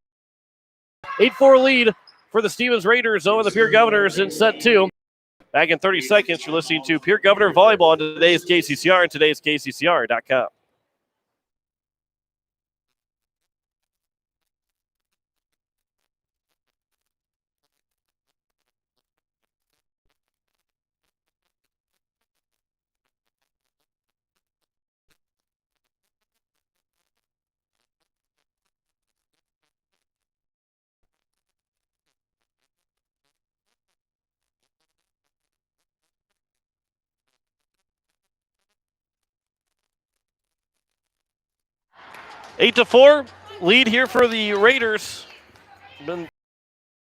8-4 lead for the Stevens Raiders over the Pierre Governors in set 2. Back in 30 seconds, you're listening to Pierre Governor Volleyball on today's KCCR and today's KCCR.com. Eight to 4 lead here for the Raiders. Been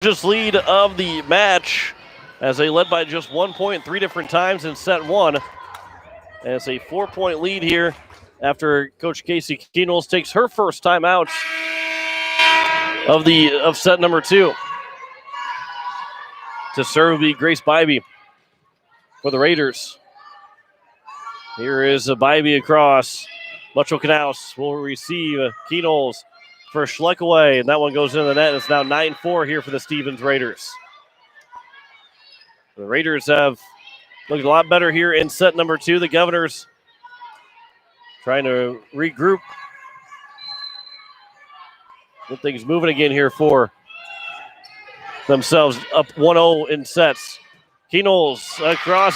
just lead of the match as they led by just 1 point 3 different times in set 1. And it's a 4-point lead here after Coach Casey Keenholz takes her first time out of set number 2. To serve will be Grace Bybee for the Raiders. Here is a Bybee across. Muchokanowska will receive Keenholz for Schleckaway, and that one goes into the net. It's now 9-4 here for the Stevens Raiders. The Raiders have looked a lot better here in set number 2. The Governors trying to regroup. Get things moving again here for themselves, up 1-0 in sets. Keenholz across,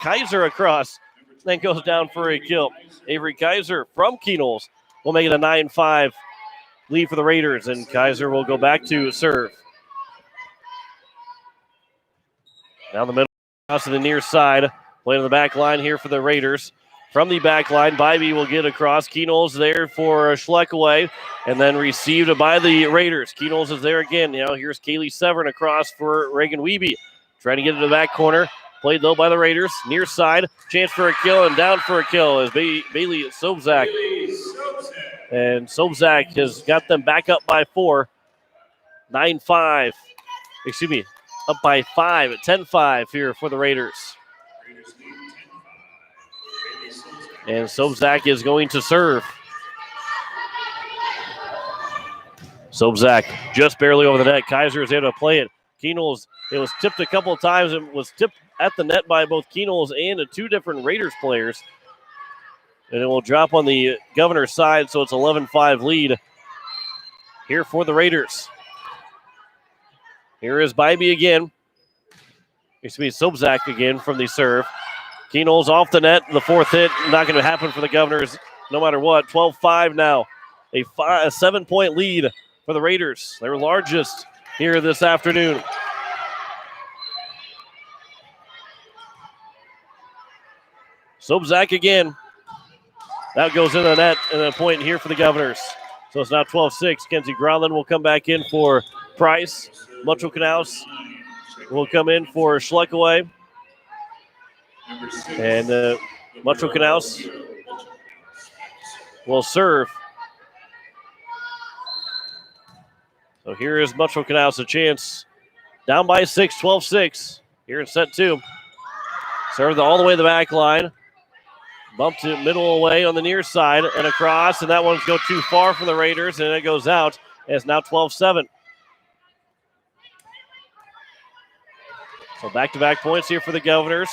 Kaiser across, then goes down for a kill. Avery Kaiser from Keenholz will make it a 9-5 lead for the Raiders, and Kaiser will go back to serve. Down the middle, out to the near side, playing on the back line here for the Raiders. From the back line, Bybee will get across. Keenholz there for Schleckaway, and then received by the Raiders. Keenholz is there again. Here's Kaylee Severn across for Reagan Wiebe. Trying to get into the back corner. Played low by the Raiders. Near side. Chance for a kill and down for a kill is Bailey Sobzak. And Sobzak has got them back up by 4. 9-5. Excuse me. Up by 5 at 10-5 here for the Raiders. And Sobzak is going to serve. Sobzak just barely over the net. Kaiser is able to play it. Keenholz, it was tipped a couple of times. It was tipped at the net by both Keenholz and 2 different Raiders players. And it will drop on the Governor's side, so it's 11-5 lead here for the Raiders. Here is Bybee again. Sobzak again from the serve. Keenholz off the net. The 4th hit, not going to happen for the Governors no matter what. 12-5 now. A 7-point lead for the Raiders. Their largest here this afternoon. Sobzak again. That goes into the net and a point here for the Governors. So it's now 12-6. Kenzie Growland will come back in for Price. Muchokanowska will come in for Schleckaway. And Muchokanowska will serve. So here is Muchokanowska, a chance. Down by 6, 12-6 here in set 2. Served all the way to the back line. Bumped to middle away on the near side and across, and that one's go too far for the Raiders, and it goes out. And it's now 12-7. So back-to-back points here for the Governors.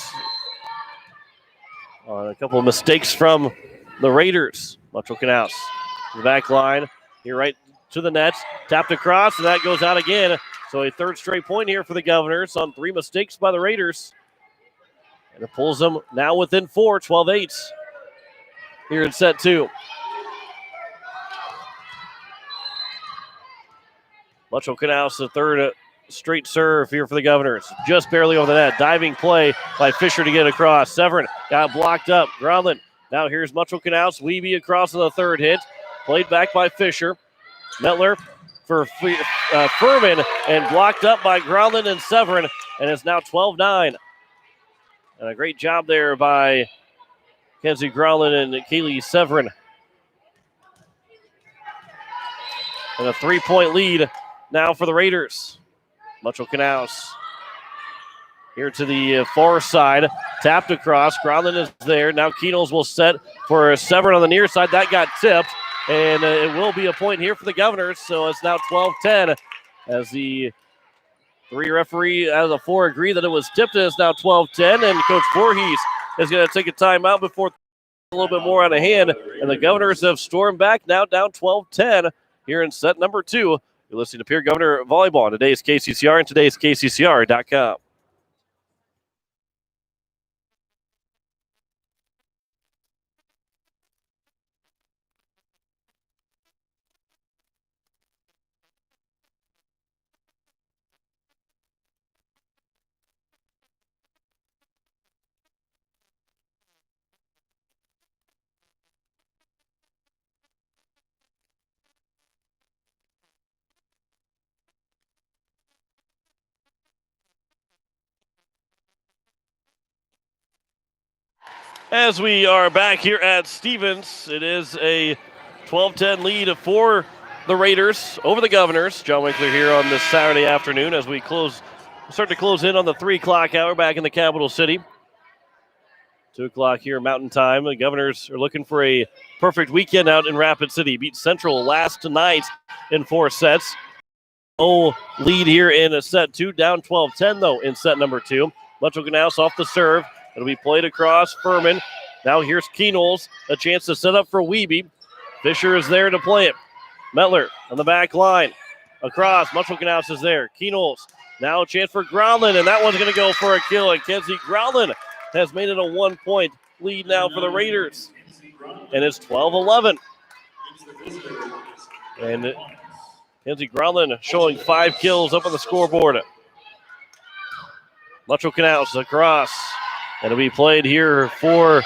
On a couple of mistakes from the Raiders. Muchokanowska, the back line, here right to the net, tapped across, and that goes out again. So a 3rd straight point here for the Governors on 3 mistakes by the Raiders. And it pulls them now within 4, 12-8 here in set 2. Mucho Canals, the third straight serve here for the Governors. Just barely over the net. Diving play by Fisher to get across. Severin got blocked up. Groundland. Now here's Mucho Canals. Weeby across on the third hit. Played back by Fisher. Metler for Furman and blocked up by Groundland and Severin. And it's now 12-9. And a great job there by Kenzie Groundland and Kaylee Severin. And a 3-point lead now for the Raiders. Mucho Canals here to the far side. Tapped across. Groundland is there. Now Keenels will set for Severin on the near side. That got tipped. And it will be a point here for the Governors. So it's now 12-10 as the three referee out of the four agree that it was tipped. And it's now 12-10. And Coach Voorhees is going to take a timeout before a little bit more out of hand. And the Governors have stormed back, now down 12-10 here in set number 2. You're listening to Pierre Governor Volleyball on today's KCCR and today's KCCR.com. As we are back here at Stevens, it is a 12-10 lead for the Raiders over the Governors. John Winkler here on this Saturday afternoon as we start to close in on the 3 o'clock hour back in the capital city. 2 o'clock here Mountain Time. The Governors are looking for a perfect weekend out in Rapid City. Beat Central last night in 4 sets. Lead here in set 2, down 12-10 though in set number 2. Mucho Canals off the serve. It'll be played across Furman. Now here's Keenels, a chance to set up for Weeby. Fisher is there to play it. Metler on the back line. Across, Mucho Canals is there. Keenels, now a chance for Groundland, and that one's going to go for a kill. And Kenzie Groundland has made it a 1-point lead now for the Raiders. And it's 12-11. And Kenzie Groundland showing 5 kills up on the scoreboard. Mucho Canals across. It'll be played here for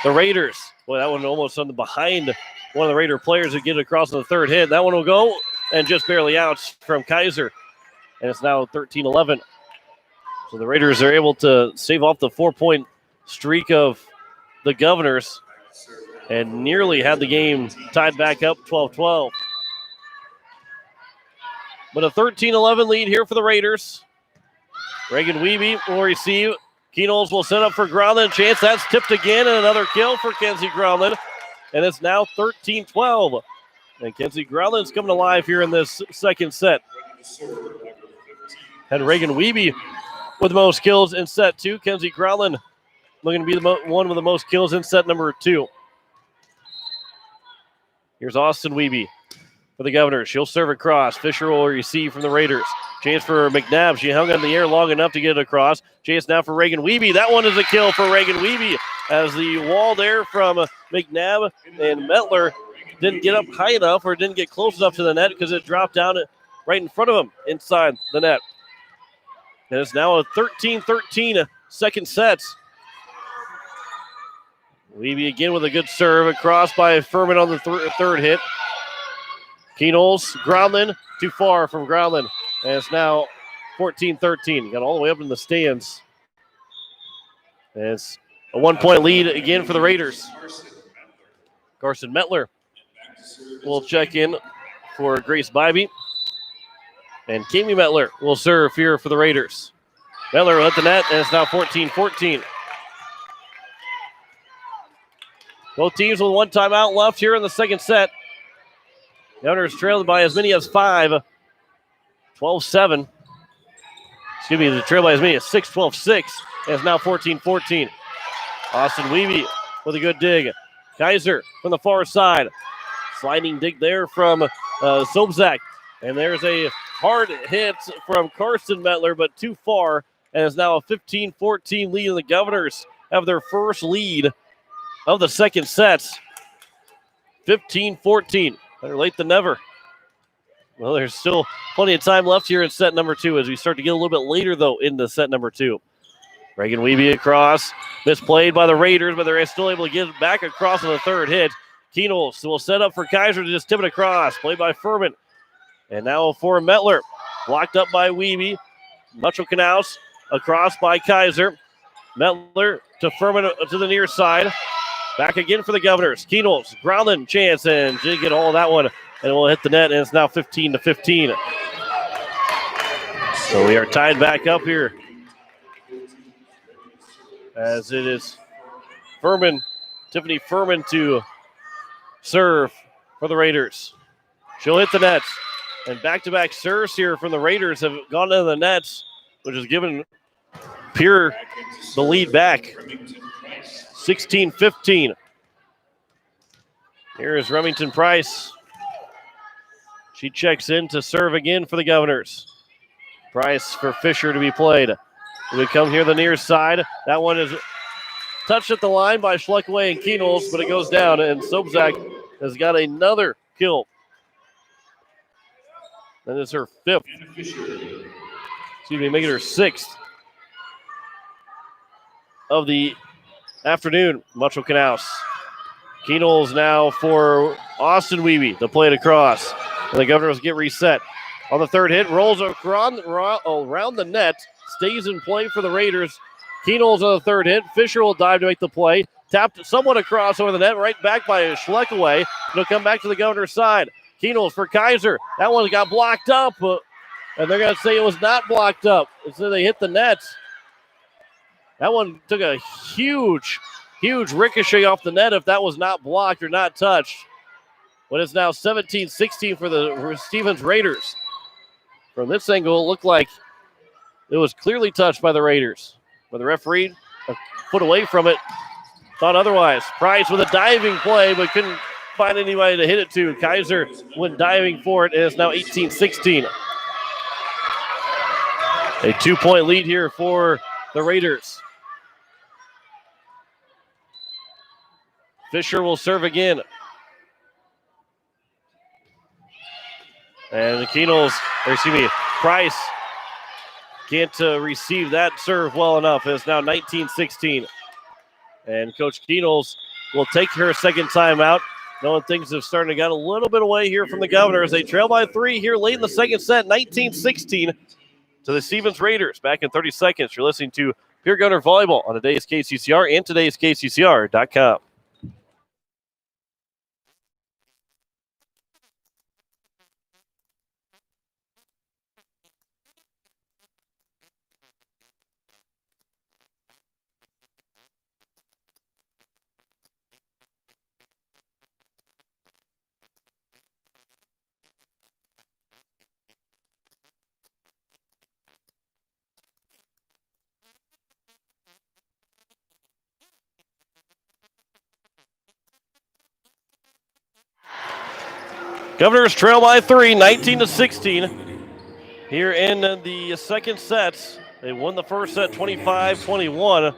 the Raiders. Boy, that one almost on the behind one of the Raider players to get it across on the third hit. That one will go and just barely out from Kaiser. And it's now 13-11. So the Raiders are able to save off the 4-point streak of the Governors and nearly had the game tied back up 12-12. But a 13-11 lead here for the Raiders. Reagan Weeby will receive. Keenels will set up for Groundland. Chance, that's tipped again, and another kill for Kenzie Groundland. And it's now 13-12. And Kenzie Groundland's coming alive here in this second set. Had Reagan Weeby with the most kills in set 2. Kenzie Groundland looking to be one with the most kills in set number 2. Here's Austin Weeby for the Governors. She'll serve across. Fisher will receive from the Raiders. Chance for McNabb. She hung on the air long enough to get it across. Chance now for Reagan Weeby. That one is a kill for Reagan Weeby as the wall there from McNabb and Metler didn't get up high enough or didn't get close enough to the net because it dropped down right in front of him inside the net. And it's now a 13-13 second set. Weeby again with a good serve across by Furman on the third hit. Keenels, Groundland, too far from Groundland. And it's now 14-13. Got all the way up in the stands. And it's a 1-point lead again for the Raiders. Carson Metler will check in for Grace Bybee. And Kami Metler will serve here for the Raiders. Metler will hit the net, and it's now 14-14. Both teams with 1 timeout left here in the second set. The Governors trailed by as many as 5. 12-7. Excuse me, the trail by as many as 6, 12-6. And it's now 14-14. Austin Weeby with a good dig. Kaiser from the far side. Sliding dig there from Sobzak. And there's a hard hit from Carson Metler, but too far. And it's now a 15-14 lead. And the Governors have their first lead of the second set. 15-14. Better late than never. Well, there's still plenty of time left here in set number 2 as we start to get a little bit later, though, into set number 2. Reagan Weeby across. Misplayed by the Raiders, but they're still able to get it back across on the third hit. Keenels will set up for Kaiser to just tip it across. Played by Furman. And now for Mettler. Blocked up by Weeby. Mucho Knaus across by Kaiser. Mettler to Furman to the near side. Back again for the Governors. Keenels, grounding chance, and didn't get all of that one. And it will hit the net, and it's now 15-15. So we are tied back up here. As it is Furman, Tiffany Furman to serve for the Raiders. She'll hit the nets. And back-to-back serves here from the Raiders have gone into the nets, which has given Pierre the lead back. 16-15. Here is Remington Price. She checks in to serve again for the Governors. Price for Fisher to be played. We come here the near side. That one is touched at the line by Schleckaway and Keenels, but it goes down, and Sobzak has got another kill. That is her 5th. Making her 6th of the afternoon. Mucho Knaus. Keenels now for Austin Weeby to play it across. And the Governors get reset. On the third hit, rolls around the net, stays in play for the Raiders. Keenels on the third hit. Fisher will dive to make the play. Tapped somewhat across over the net, right back by Schleckaway. It'll come back to the Governor's side. Keenels for Kaiser. That one got blocked up, and they're going to say it was not blocked up. So they hit the nets. That one took a huge ricochet off the net if that was not blocked or not touched. But it's now 17-16 for the Stevens Raiders. From this angle, it looked like it was clearly touched by the Raiders. But the referee, a foot away from it, thought otherwise. Price with a diving play, but couldn't find anybody to hit it to. Kaiser went diving for it, and it's now 18-16. A 2-point lead here for the Raiders. Fisher will serve again. And Price can't receive that serve well enough. It's now 19-16. And Coach Keenels will take her second timeout, knowing things have started to get a little bit away here from the Governors. They trail by 3 here late in the second set, 19-16 to the Stevens Raiders. Back in 30 seconds, you're listening to Pierre Gunner Volleyball on today's KCCR and today's KCCR.com. Governors trail by 3, 19-16. Here in the second set, they won the first set 25-21.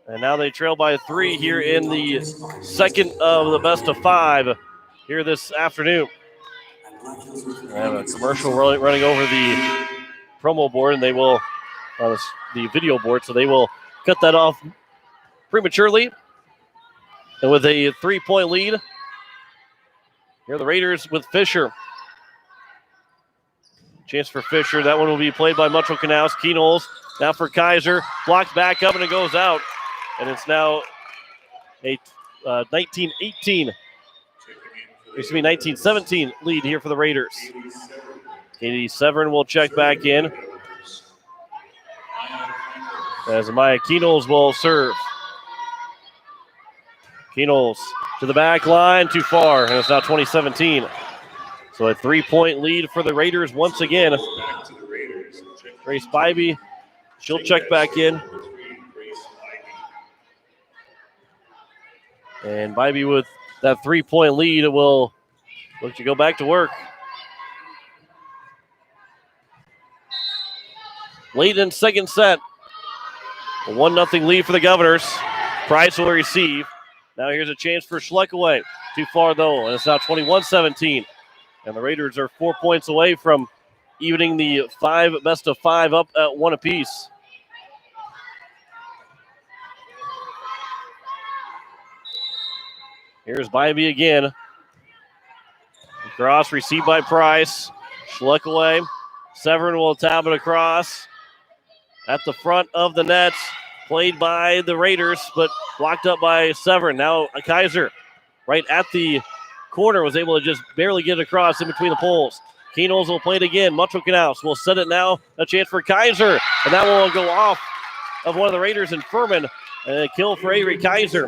And now they trail by 3 here in the second of the best of 5 here this afternoon. I have a commercial running over the promo board, and they will, the video board, so they will cut that off prematurely. And with a 3-point lead, here are the Raiders with Fisher. Chance for Fisher. That one will be played by Mucho Knaus. Keenels now for Kaiser. Blocked back up and it goes out. And it's now a 19-17 lead here for the Raiders. Katie Severin will check back in as Maya Keenels will serve. Keenels to the back line, too far, and it's now 20-17. So a 3-point lead for the Raiders once again. Grace Bybee, she'll check back in. And Bybee with that 3-point lead will look to go back to work. Late in second set, a 1-0 lead for the Governors. Price will receive. Now here's a chance for Schleckaway. Too far, though, and it's now 21-17. And the Raiders are 4 points away from evening the best of five up at one apiece. Here's Bybee again. Cross received by Price. Schluck away. Severn will tap it across. At the front of the net. Played by the Raiders, but blocked up by Severn. Now Kaiser right at the corner was able to just barely get it across in between the poles. Keenels will play it again. Mucho Canals will set it now. A chance for Kaiser. And that will go off of one of the Raiders in Furman. And a kill for Avery Kaiser.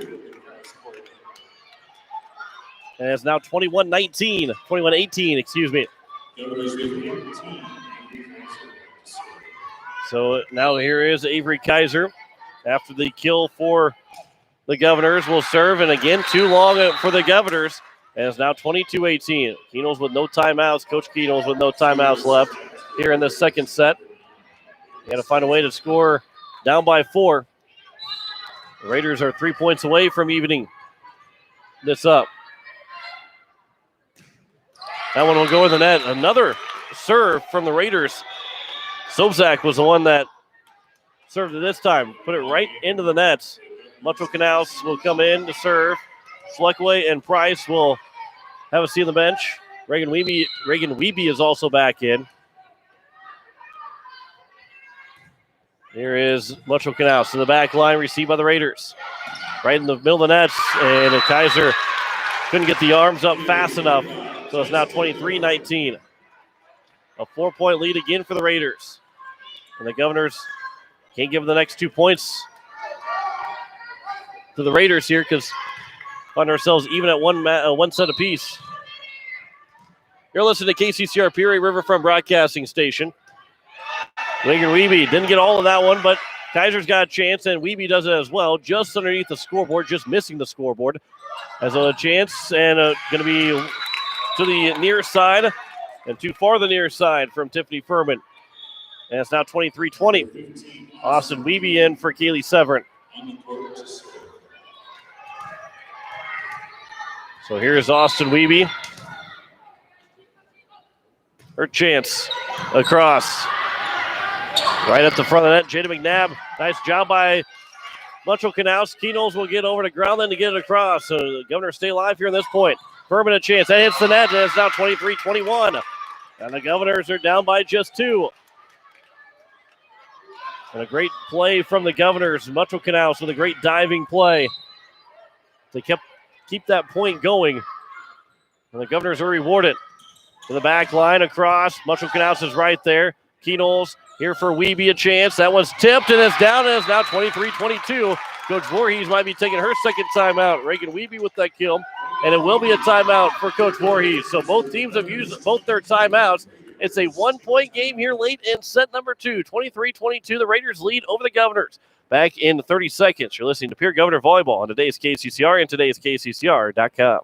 And it's now 21-18, excuse me. So now here is Avery Kaiser after the kill for the Governors will serve. And again, too long for the Governors. And it's now 22-18. Keenels with no timeouts. Coach Keenels with no timeouts left here in the second set. Got to find a way to score down by 4. The Raiders are 3 points away from evening this up. That one will go in the net. Another serve from the Raiders. Sobzak was the one that served it this time. Put it right into the nets. Mucho Canals will come in to serve. Schluckway and Price will have a seat on the bench. Reagan Wiebe is also back in. Here is Mucho Canals to the back line, received by the Raiders. Right in the middle of the nets, and Kaiser couldn't get the arms up fast enough. So it's now 23-19. A 4-point lead again for the Raiders. And the Governors can't give them the next 2 points to the Raiders here because find ourselves even at one set apiece. You're listening to KCCR Pierre Riverfront Broadcasting Station. Reagan Wiebe didn't get all of that one, but Kaiser's got a chance, and Wiebe does it as well, just underneath the scoreboard, just missing the scoreboard. Has a chance, and going to be to the near side, and too far the near side from Tiffany Furman. And it's now 23-20. Austin Wiebe in for Kaylee Severn. So here's Austin Wiebe. Her chance across. Right at the front of the net, Jada McNabb. Nice job by Mucho Canals. Keenels will get over to ground then to get it across. So the Governors stay alive here in this point. Furman a chance. That hits the net, and it's now 23-21. And the Governors are down by just 2. And a great play from the Governors. Mucho Canals with a great diving play. They keep that point going. And the Governors are rewarded. To the back line across. Mucho Canals is right there. Keenels here for Wiebe a chance. That one's tipped and it's down, and it's now 23-22. Coach Voorhees might be taking her second timeout. Reagan Wiebe with that kill. And it will be a timeout for Coach Voorhees. So both teams have used both their timeouts. It's a 1-point game here late in set number 2. 23-22. The Raiders lead over the Governors. Back in 30 seconds. You're listening to Pierre Governor Volleyball on today's KCCR and today's KCCR.com.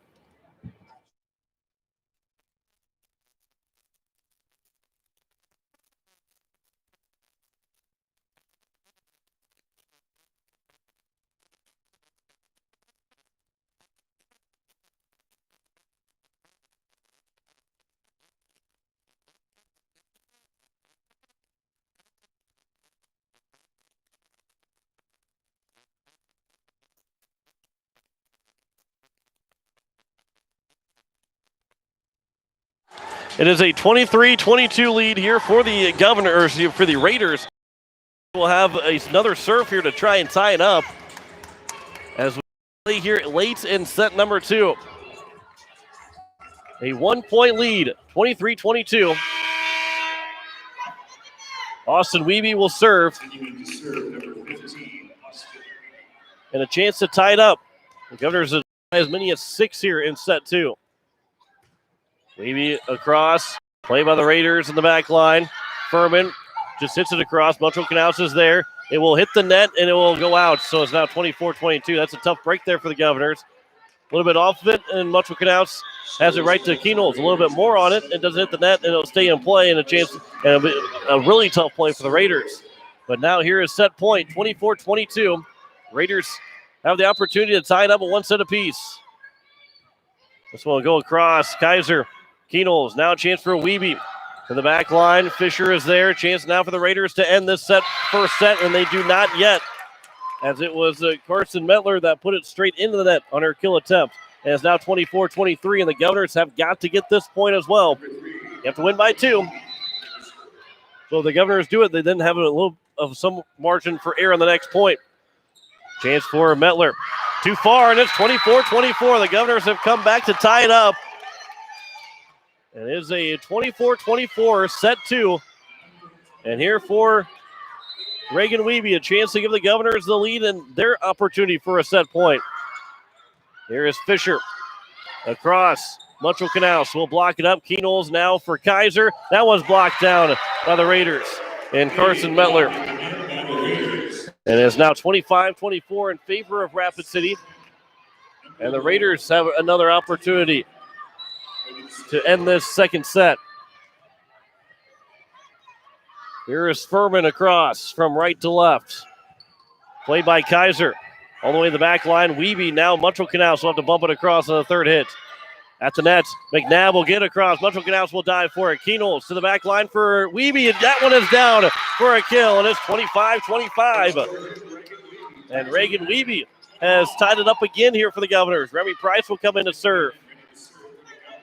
It is a 23-22 lead here for the Governors, for the Raiders. We'll have another serve here to try and tie it up as we play here late in set number 2. A 1-point lead, 23-22. Austin Wiebe will serve. And a chance to tie it up. The Governors have as many as 6 here in set 2. Wiebe across, play by the Raiders in the back line. Furman just hits it across. Mucho Canals is there. It will hit the net and it will go out. So it's now 24-22. That's a tough break there for the Governors. A little bit off of it, and Mucho Canals has it right to Keenels. A little bit more on it. It doesn't hit the net, and it'll stay in play, and a chance, and a really tough play for the Raiders. But now here is set point, 24-22. Raiders have the opportunity to tie it up at 1 set apiece. This one will go across. Kaiser Keenels, now a chance for Wiebe. To the back line, Fisher is there. Chance now for the Raiders to end this first set, and they do not yet, as it was Carson Metler that put it straight into the net on her kill attempt. And it's now 24-23, and the Governors have got to get this point as well. You have to win by 2. So if the Governors do it, they then have a little of some margin for error on the next point. Chance for Metler. Too far, and it's 24-24. The Governors have come back to tie it up. It is a 24-24 set 2. And here for Reagan Wiebe, a chance to give the Governors the lead and their opportunity for a set point. Here is Fisher. Across. Mutual Canals will block it up. Keenels now for Kaiser. That one's blocked down by the Raiders and Carson Metler. And it's now 25-24 in favor of Rapid City. And the Raiders have another opportunity to end this second set. Here is Furman across from right to left. Played by Kaiser. All the way to the back line. Wiebe now. Mutual Canals will have to bump it across on the third hit. At the net, McNabb will get across. Mutual Canals will dive for it. Keenels to the back line for Wiebe, and that one is down for a kill, and it's 25-25. And Reagan Wiebe has tied it up again here for the Governors. Remy Price will come in to serve.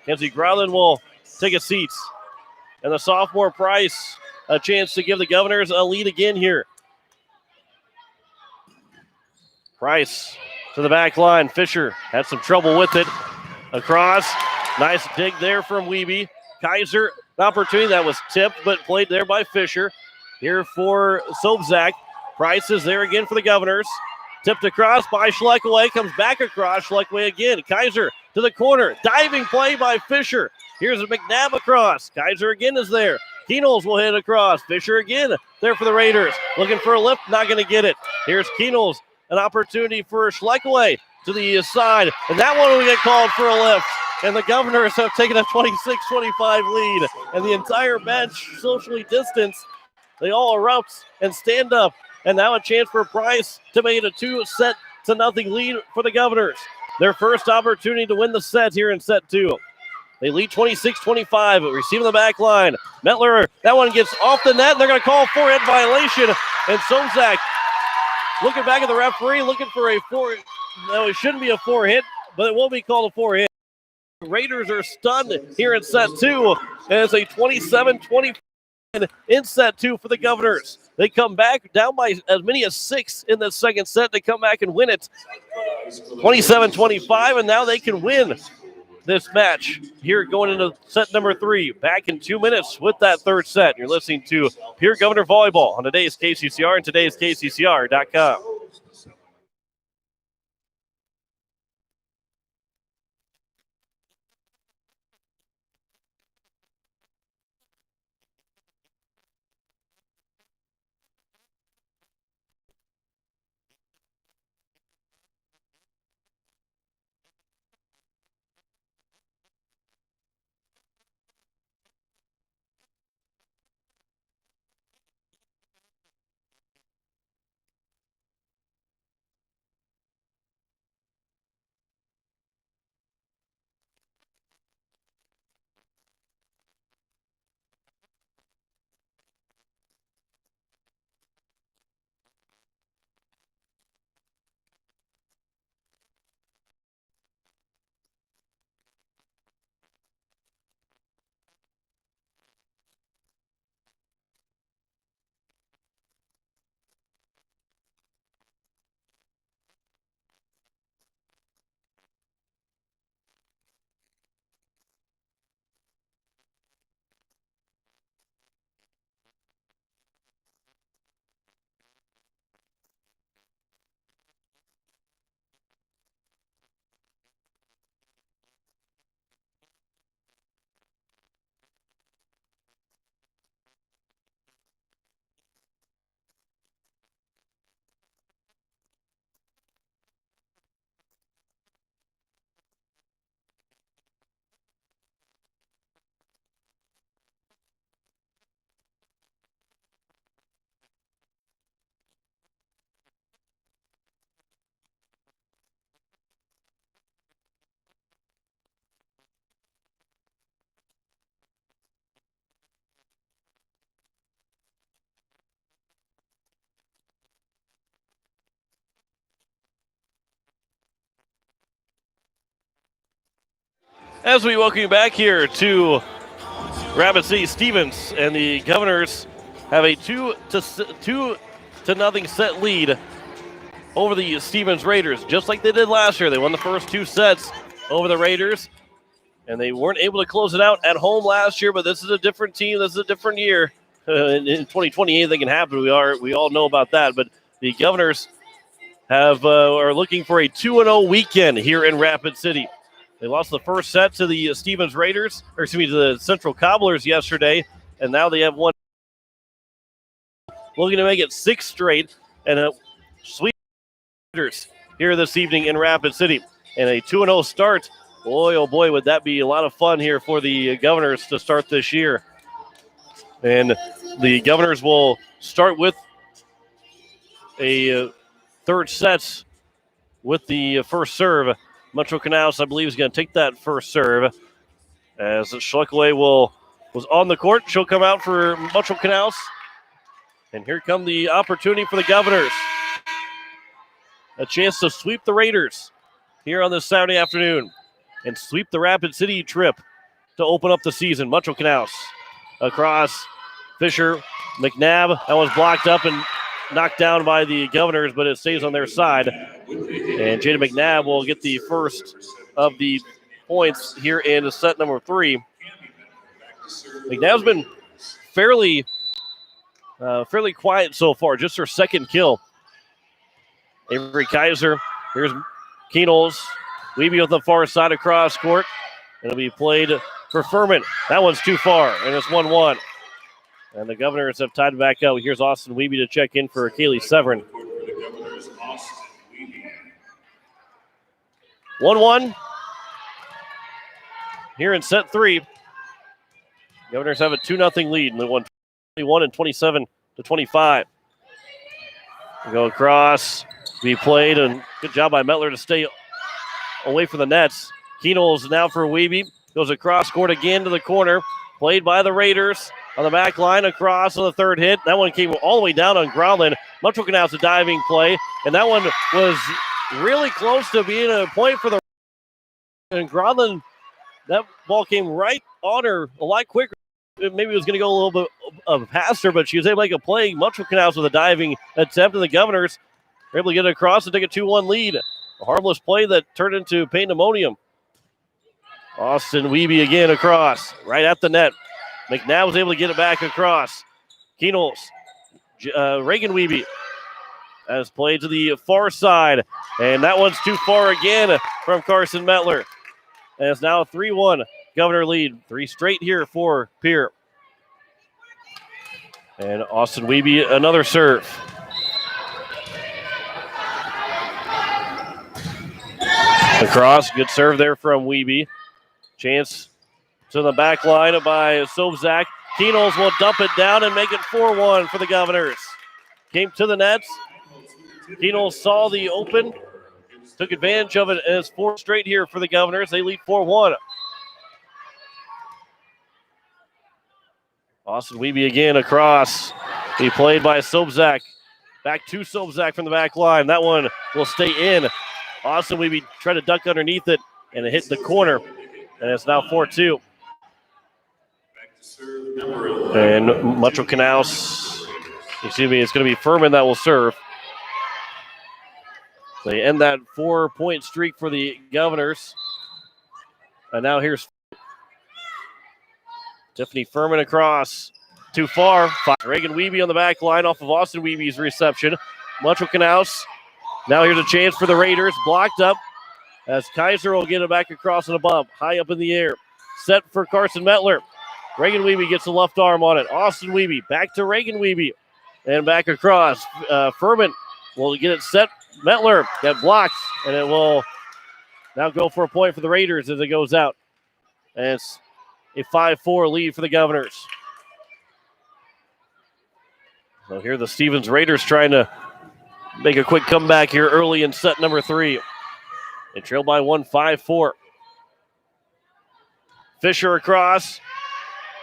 Kenzie Growlin will take a seat. And the sophomore Price, a chance to give the Governors a lead again here. Price to the back line. Fisher had some trouble with it. Across. Nice dig there from Wiebe. Kaiser, an opportunity that was tipped, but played there by Fisher. Here for Sobzak. Price is there again for the Governors. Tipped across by Schleckaway. Comes back across. Schleckaway again. Kaiser to the corner. Diving play by Fisher. Here's a McNabb across. Kaiser again is there. Keenels will hit across. Fisher again there for the Raiders. Looking for a lift. Not going to get it. Here's Keenels. An opportunity for Schleckaway to the side. And that one will get called for a lift. And the Governors have taken a 26-25 lead. And the entire bench socially distanced. They all erupt and stand up. And now a chance for Price to make it a 2-0 lead for the Governors. Their first opportunity to win the set here in set 2. They lead 26-25, receiving the back line. Metler, that one gets off the net. They're going to call a forehand violation. And Sobzak looking back at the referee, looking for a four. No, it shouldn't be a forehand, but it will be called a forehand. Raiders are stunned here in set 2. And it's a 27-20 in set 2 for the Governors. They come back down by as many as 6 in the second set. They come back and win it 27-25, and now they can win this match here going into set number 3. Back in 2 minutes with that third set. You're listening to Pierre Governor Volleyball on today's KCCR and today's KCCR.com. As we welcome you back here to Rapid City Stevens, and the Governors have a 2-0 set lead over the Stevens Raiders, just like they did last year. They won the first 2 sets over the Raiders, and they weren't able to close it out at home last year, but this is a different team. This is a different year. In 2020, anything can happen. We all know about that, but the Governors are looking for a 2-0 weekend here in Rapid City. They lost the first set to the Stevens Raiders, to the Central Cobblers yesterday, and now they have one. Looking to make it 6 straight and a sweep here this evening in Rapid City. And a 2-0 start. Boy, oh boy, would that be a lot of fun here for the Governors to start this year. And the Governors will start with a third set with the first serve. Metro Canals, I believe, is going to take that first serve. As Schluckaway was on the court. She'll come out for Metro Canals. And here come the opportunity for the Governors. A chance to sweep the Raiders here on this Saturday afternoon and sweep the Rapid City trip to open up the season. Metro Canals across Fisher, McNabb. That was blocked up and knocked down by the Governors, but it stays on their side. And Jada McNabb will get the first of the points here in set number 3. McNabb's been fairly quiet so far, just her second kill. Avery Kaiser, here's Keenels. Weeby with the far side across court. It'll be played for Furman. That one's too far, and it's 1-1. And the Governors have tied it back up. Here's Austin Weeby to check in for Kaylee Severin. 1-1 here in set 3. Governors have a 2-0 lead, and they won 21 and 27-25. Go across, be played, and good job by Mettler to stay away from the nets. Keenels now for Weeby. Goes across court again to the corner. Played by the Raiders on the back line across on the third hit. That one came all the way down on Groundland. Metro Canals a diving play, and that one was really close to being a point for the. And Groundland, that ball came right on her a lot quicker. Maybe it was going to go a little bit past her, but she was able to make a play. Metro Canals with a diving attempt, and the Governors were able to get it across and take a 2-1 lead. A harmless play that turned into pandemonium. Austin Weeby again across, right at the net. McNabb was able to get it back across. Keenels, Reagan Weeby has played to the far side, and that one's too far again from Carson Mettler. And it's now a 3-1 Governor lead. 3 straight here for Pierre. And Austin Weeby, another serve. Across, good serve there from Weeby. Chance to the back line by Sobzak. Keenels will dump it down and make it 4-1 for the Governors. Came to the nets. Keenels saw the open, took advantage of it, and it's 4 straight here for the Governors. They lead 4-1. Austin Weeby again across. He played by Sobzak. Back to Sobzak from the back line. That one will stay in. Austin Weeby tried to duck underneath it, and it hit the corner. And it's now 4-2. And Metro Canals, it's going to be Furman that will serve. They end that 4-point streak for the Governors. And now here's Tiffany Furman across. Too far. Reagan Weeby on the back line off of Austin Weeby's reception. Metro Canals. Now here's a chance for the Raiders. Blocked up as Kaiser will get it back across on a bump. High up in the air. Set for Carson Mettler. Reagan Weeby gets the left arm on it. Austin Weeby back to Reagan Weeby. And back across. Furman will get it set. Mettler that blocks. And it will now go for a point for the Raiders as it goes out. And it's a 5-4 lead for the Governors. So here the Stevens Raiders trying to make a quick comeback here early in set number 3. They trail by 1, 5-4. Fisher across.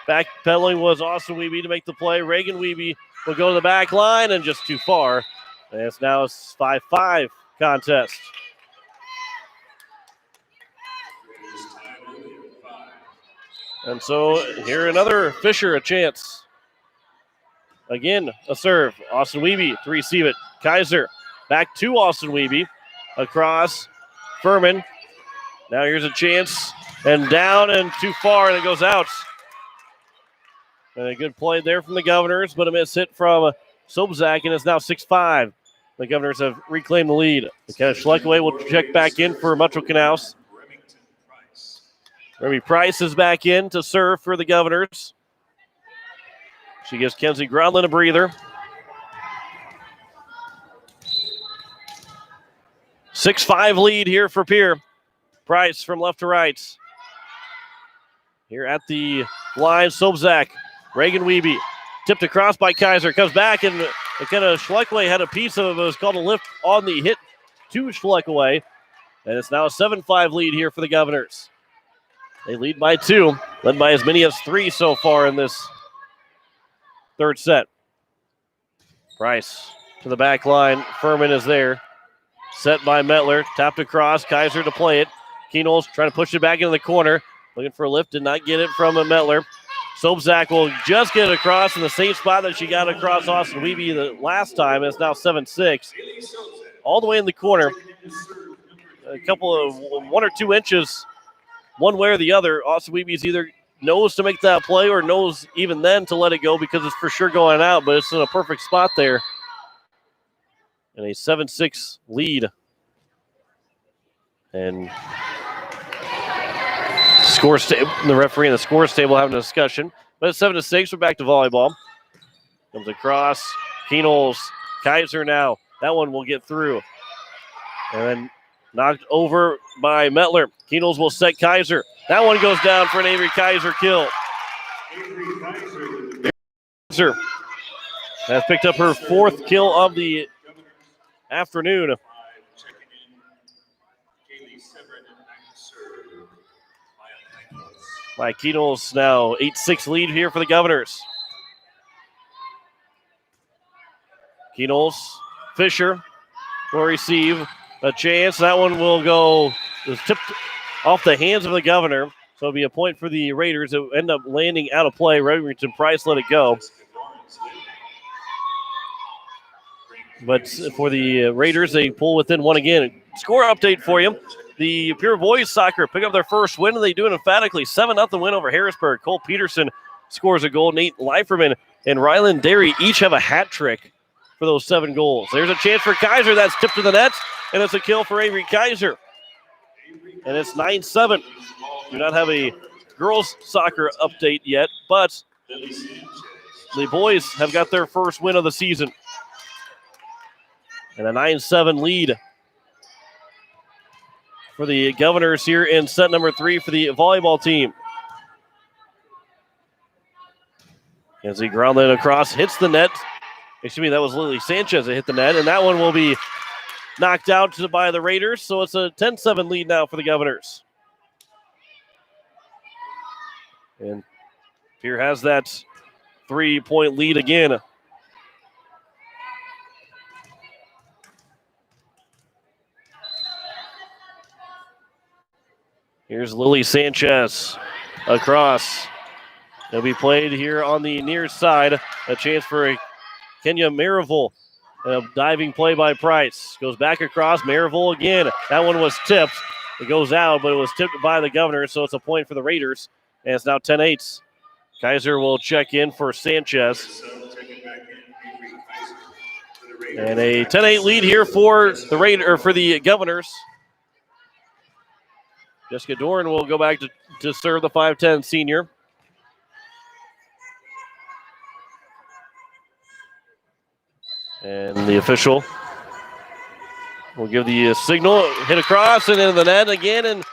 Backpedaling was Austin Weeby to make the play. Reagan Weeby will go to the back line and just too far. And it's now a 5-5 contest. And so here another Fisher a chance. Again, a serve. Austin Wiebe to receive it. Kaiser back to Austin Wiebe. Across. Furman. Now here's a chance. And down and too far, and it goes out. And a good play there from the Governors, but a miss hit from Sobzak, and it's now 6-5. The Governors have reclaimed the lead. McKenna Schleckaway will check back in for Metro Canals. Remy Price is back in to serve for the Governors. She gives Kenzie Groundland a breather. 6-5 lead here for Pierre. Price from left to right. Here at the line, Sobzak. Reagan Wiebe tipped across by Kaiser. Comes back, and McKenna Schleckaway had a piece of it, but it was called a lift on the hit to Schleckaway. And it's now a 7-5 lead here for the Governors. They lead by 2, led by as many as 3 so far in this third set. Price to the back line. Furman is there. Set by Mettler. Tapped across. Kaiser to play it. Keenol's trying to push it back into the corner. Looking for a lift. Did not get it from Mettler. Sobzak will just get it across in the same spot that she got across Austin Wiebe the last time. It's now 7-6. All the way in the corner. A couple of 1 or 2 inches one way or the other. Austin Wiebe's either knows to make that play or knows even then to let it go because it's for sure going out, but it's in a perfect spot there. And a 7-6 lead. And the referee and the scores table having a discussion. But it's 7-6. We're back to volleyball. Comes across. Keenol's Kaiser now. That one will get through. And then knocked over by Mettler. Keenol's will set Kaiser. That one goes down for an Avery Kaiser kill. Kaiser has picked up her 4th kill of the afternoon. By Keenol's now 8-6 lead here for the Governors. Keenol's Fisher will receive a chance. That one will go, was tipped off the hands of the Governor. So it'll be a point for the Raiders. It will end up landing out of play. Remington Price let it go. But for the Raiders, they pull within 1 again. Score update for you. The Pierre boys soccer pick up their first win, and they do it emphatically. 7-0 win over Harrisburg. Cole Peterson scores a goal. Nate Leiferman and Ryland Derry each have a hat trick for those 7 goals. There's a chance for Kaiser. That's tipped to the net, and it's a kill for Avery Kaiser. And it's 9-7. Do not have a girls soccer update yet, but the boys have got their first win of the season. And a 9-7 lead for the Governors here in set number 3 for the volleyball team. As he grounded across, hits the net. Excuse me, that was Lily Sanchez that hit the net, and that one will be knocked out by the Raiders, so it's a 10-7 lead now for the Governors. And Pierre has that 3-point lead again. Here's Lily Sanchez across. It'll be played here on the near side. A chance for a Kenya Maryville. A diving play by Price. Goes back across. Maryville again. That one was tipped. It goes out, but it was tipped by the Governor, so it's a point for the Raiders. And it's now 10-8. Kaiser will check in for Sanchez. And a 10-8 lead here for the Governors. Jessica Doran will go back to serve the 5'10 senior. And the official will give the signal, hit across and into the net again. And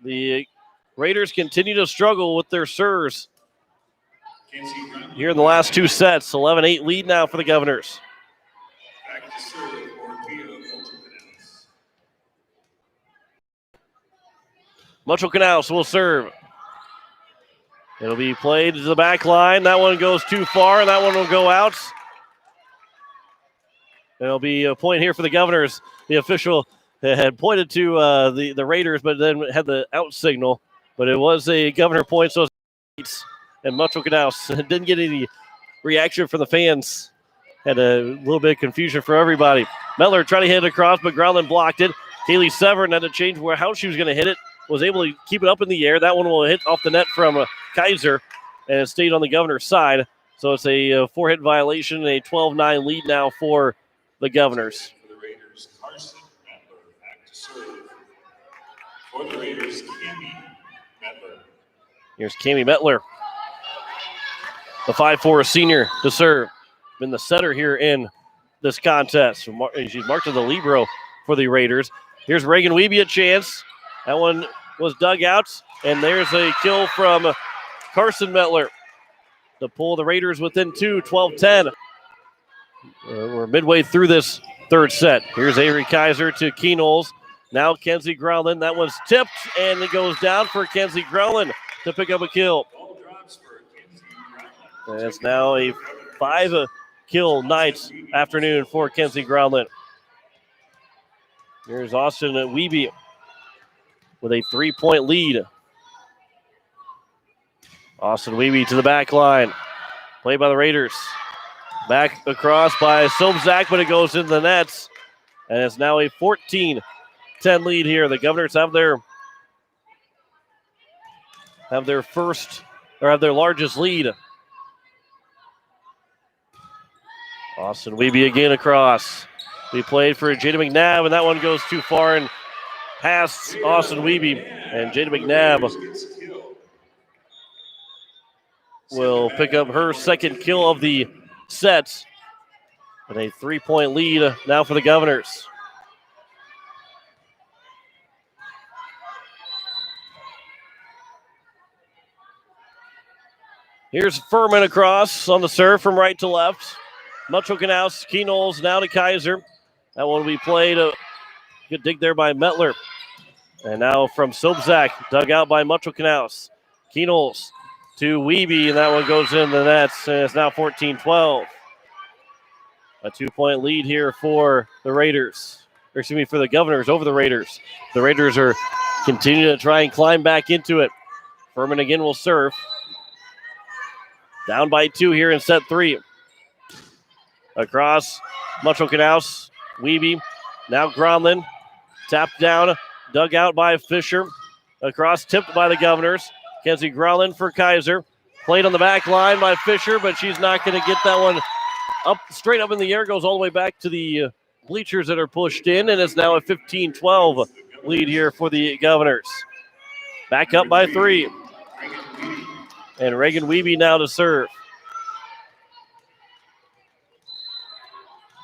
the Raiders continue to struggle with their serves here in the last 2 sets. 11-8 lead now for the Governors.
Back to serve for Pierre.
Metro Canals will serve. It'll be played to the back line. That one goes too far, and that one will go out. There'll be a point here for the Governors. The official had pointed to the Raiders, but then had the out signal. but it was a Governor point, so and Metro Canals didn't get any reaction from the fans. Had a little bit of confusion for everybody. Mettler tried to hit it across, but Groundland blocked it. Kaylee Severn had to change how she was going to hit it. Was able to keep it up in the air. That one will hit off the net from Kaiser, and it stayed on the Governor's side. So it's a 4-hit violation and a 12-9 lead now for the Governors.
For the Raiders, Carson Mettler back to serve. For the Raiders, Cami Mettler.
Here's Cami Mettler, the 5'4" senior to serve. Been the setter here in this contest. She's marked as the libero for the Raiders. Here's Reagan Wiebe a chance. That one was dug out, and there's a kill from Carson Mettler to pull the Raiders within 2, 12-10. We're midway through this third set. Here's Avery Kaiser to Keenolz. Now Kenzie Groundland. That one's tipped, and it goes down for Kenzie Groundland to pick up a kill.
Ball drops for Kenzie Groundland.
And it's now a 5-kill night afternoon for Kenzie Groundland. Here's Austin Wiebe with a 3-point lead. Austin Wiebe to the back line. Played by the Raiders. Back across by Sobzak, but it goes into the nets. And it's now a 14-10 lead here. The Governors have their largest lead. Austin Wiebe again across. We played for Jada McNabb, and that one goes too far and past Austin Wiebe. And Jada McNabb will pick up her second kill of the set. And a 3-point lead now for the Governors. Here's Furman across on the serve from right to left. Metro Canals, Keenolz now to Kaiser. That one will be played. Good dig there by Mettler. And now from Sobzak, dug out by Metro Canals. Keenolz to Wiebe, and that one goes in the nets. And it's now 14-12. A 2-point lead here for the Raiders. Or excuse me, for the Governors over the Raiders. The Raiders are continuing to try and climb back into it. Furman again will serve. Down by 2 here in set 3. Across Metro Canals, Wiebe. Now Groundland. Tapped down, dug out by Fisher. Across, tipped by the Governors. Kenzie Groundland for Kaiser. Played on the back line by Fisher, but she's not going to get that one up, straight up in the air. Goes all the way back to the bleachers that are pushed in, and it's now a 15-12 lead here for the Governors. Back up by 3. And Reagan Wiebe now to serve.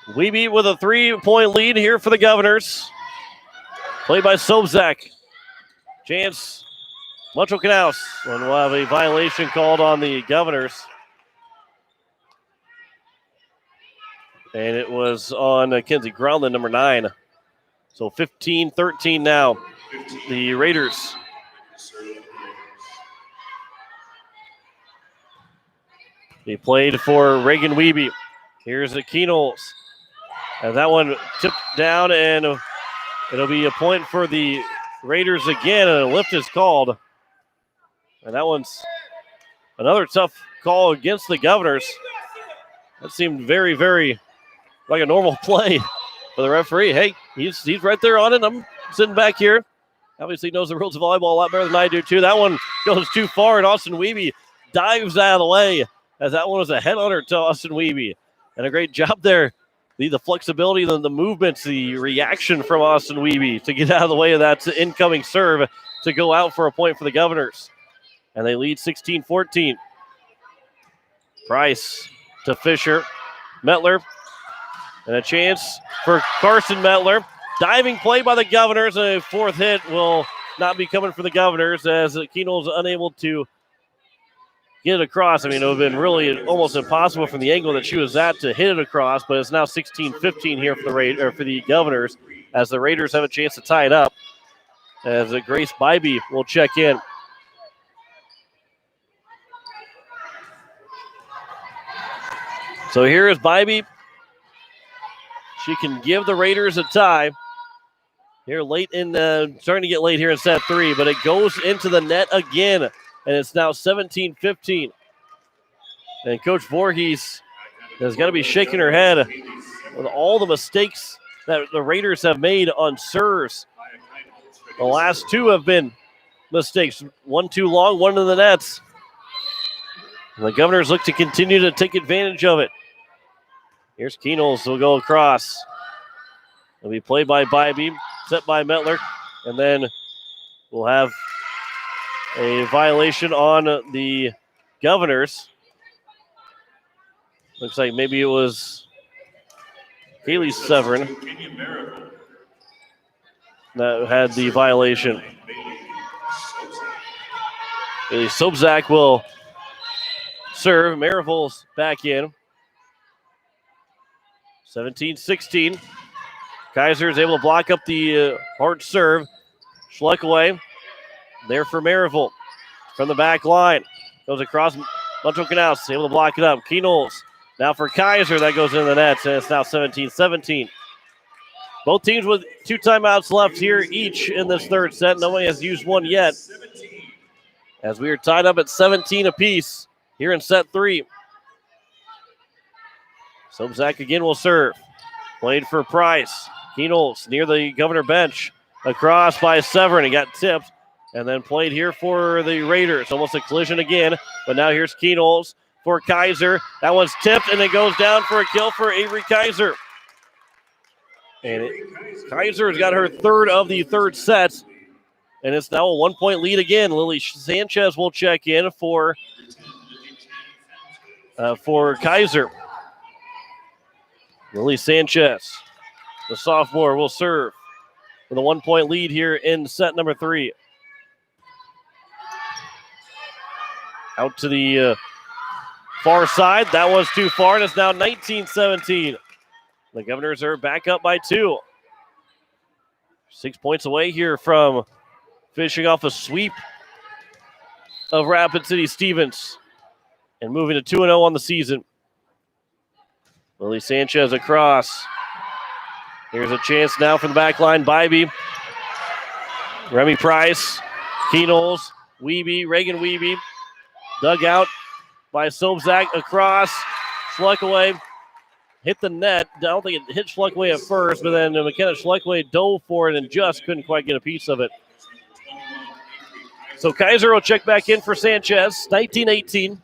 Wiebe with a 3-point lead here for the Governors. Played by Sobzak. Chance, Metro Canals. And we'll have a violation called on the Governors. And it was on Kenzie Groundland, number 9. So 15-13 now. The Raiders. They played for Reagan Wiebe. Here's the Keenolz. And that one tipped down, and it'll be a point for the Raiders again, and a lift is called. And that one's another tough call against the Governors. That seemed very, very like a normal play for the referee. Hey, he's right there on it. I'm sitting back here. Obviously knows the rules of volleyball a lot better than I do, too. That one goes too far, and Austin Wiebe dives out of the way, as that one was a headhunter to Austin Wiebe. And a great job there. The flexibility, the movements, the reaction from Austin Wiebe to get out of the way of that incoming serve to go out for a point for the Governors. And they lead 16-14. Price to Fisher. Mettler. And a chance for Carson Mettler. Diving play by the Governors. A 4th hit will not be coming for the Governors, as Keenolz unable to get it across. I mean, it would have been really almost impossible from the angle that she was at to hit it across, but it's now 16-15 here for the Governors, as the Raiders have a chance to tie it up, as Grace Bybee will check in. So here is Bybee. She can give the Raiders a tie. here late in, starting to get late here in set 3, but it goes into the net again, and it's now 17-15. And Coach Voorhees has got to be shaking her head with all the mistakes that the Raiders have made on serves. The last 2 have been mistakes. 1 too long, 1 in the nets. And the Governors look to continue to take advantage of it. Here's Keenels will go across. It'll be played by Bybee, set by Metler, and then we'll have a violation on the Governors. Looks like maybe it was Kaylee Severin that had the violation. Kaylee Sobzak will serve. Maryville's back in. 17-16. Kaiser is able to block up the hard serve. Schleck away. There for Maryville. From the back line. Goes across. Montrose Canals able to block it up. Keenels now for Kaiser. That goes into the nets, and it's now 17-17. Both teams with 2 timeouts left here each in this third set. Nobody has used one yet. As we are tied up at 17 apiece here in set 3. Sobzak again will serve. Played for Price. Keenels near the Governor bench. Across by Severin. He got tipped. And then played here for the Raiders. Almost a collision again. But now here's Keenels for Kaiser. That one's tipped, and it goes down for a kill for Avery Kaiser. And Kaiser has got her third of the third set. And it's now a 1-point lead again. Lily Sanchez will check in for Kaiser. Lily Sanchez, the sophomore, will serve with a 1-point lead here in set number 3. Out to the far side. That was too far, and it's now 19-17. The Governors are back up by 2. 6 points away here from finishing off a sweep of Rapid City Stevens and moving to 2-0 on the season. Lily Sanchez across. Here's a chance now from the back line. Bybee. Remy Price. Keenels. Reagan Wiebe. Dug out by Sobzak across. Schleckaway hit the net. I don't think it hit Schleckaway at first, but then McKenna Schleckaway dove for it and just couldn't quite get a piece of it. So Kaiser will check back in for Sanchez. 19-18.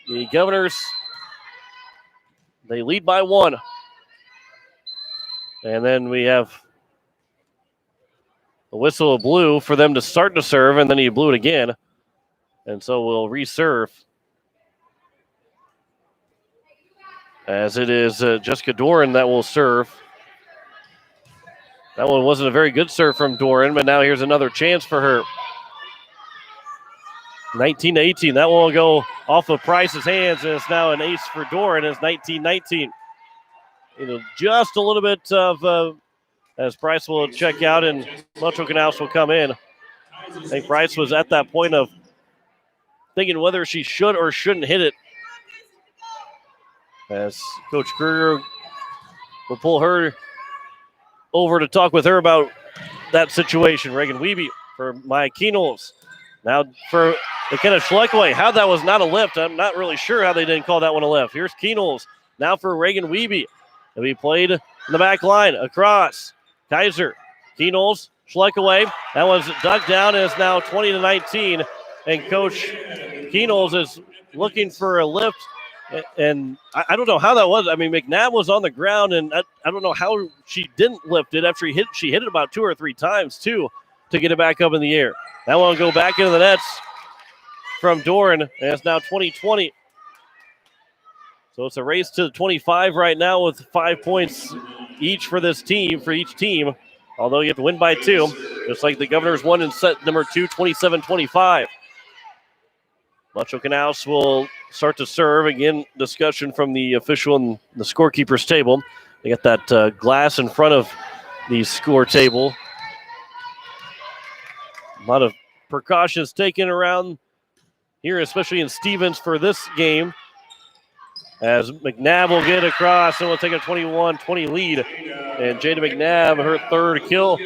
The Governors, they lead by 1. And then we have a whistle blew for them to start to serve, and then he blew it again. And so we'll reserve. As it is Jessica Doran that will serve. That one wasn't a very good serve from Doran, but now here's another chance for her. 19-18. That one will go off of Price's hands, and it's now an ace for Doran. It's 19-19. Just a little bit of, as Price will check out, and Montrose Canals will come in. I think Price was at that point of thinking whether she should or shouldn't hit it. As Coach Kruger will pull her over to talk with her about that situation. Reagan Wiebe for Maya Keenels. Now for McKenna Schleckaway. How that was not a lift, I'm not really sure how they didn't call that one a lift. Here's Keenels. Now for Reagan Wiebe. It'll be played in the back line. Across. Kaiser. Keenels. Schleckaway. That one's dug down, and it's now 20-19. And Coach Keenels is looking for a lift. And I don't know how that was. I mean, McNabb was on the ground, and I don't know how she didn't lift it after she hit it about 2 or 3 times, too, to get it back up in the air. That one will go back into the nets from Doran, and it's now 20-20. So it's a race to the 25 right now with 5 points each for this team, for each team, although you have to win by 2, just like the Governors won in set number 2, 27-25. Montrose Canals will start to serve. Again, discussion from the official and the scorekeeper's table. They got that glass in front of the score table. A lot of precautions taken around here, especially in Stevens for this game. as McNabb will get across and will take a 21-20 lead. And Jada McNabb, her third kill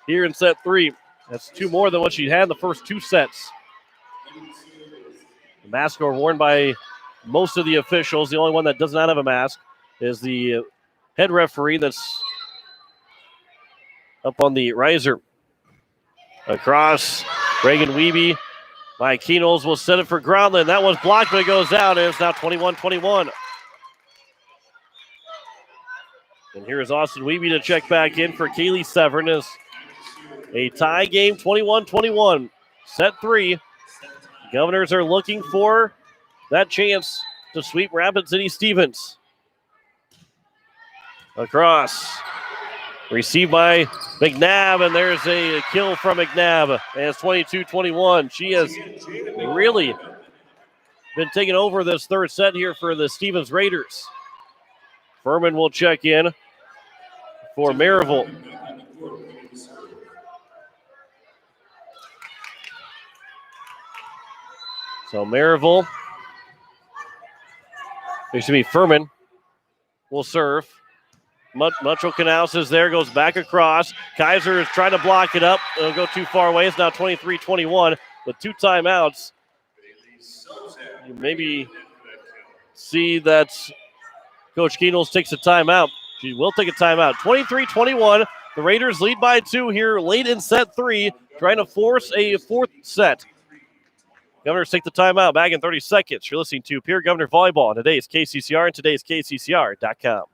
here in set 3. That's 2 more than what she had in the first 2 sets. The masks are worn by most of the officials. The only one that does not have a mask is the head referee that's up on the riser. Across, Reagan Wiebe by Keenels will set it for Groundland. That was blocked, but it goes out, and it's now 21-21. And here's Austin Wiebe to check back in for Kaylee Severn. As a tie game, 21-21. Set 3. Governors are looking for that chance to sweep Rapid City Stevens. Across. Received by McNabb, and there's a kill from McNabb. And it's 22-21. She has really been taking over this third set here for the Stevens Raiders. Furman will check in for Maryville. So Maryville, Furman will serve. Mucho Canals is there, goes back across. Kaiser is trying to block it up. It'll go too far away. It's now 23-21 with 2 timeouts. You maybe see that Coach Keenels takes a timeout. She will take a timeout. 23-21. The Raiders lead by 2 here late in set 3, trying to force a 4th set. Governors take the timeout. Back in 30 seconds. You're listening to Pierre Governor Volleyball on today's KCCR and today's KCCR.com.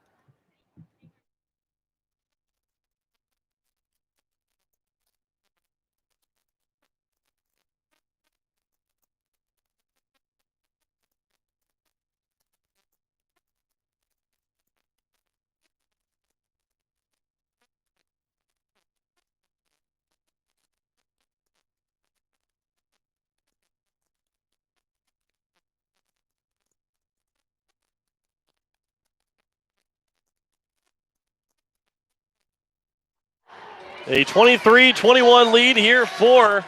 A 23-21 lead here for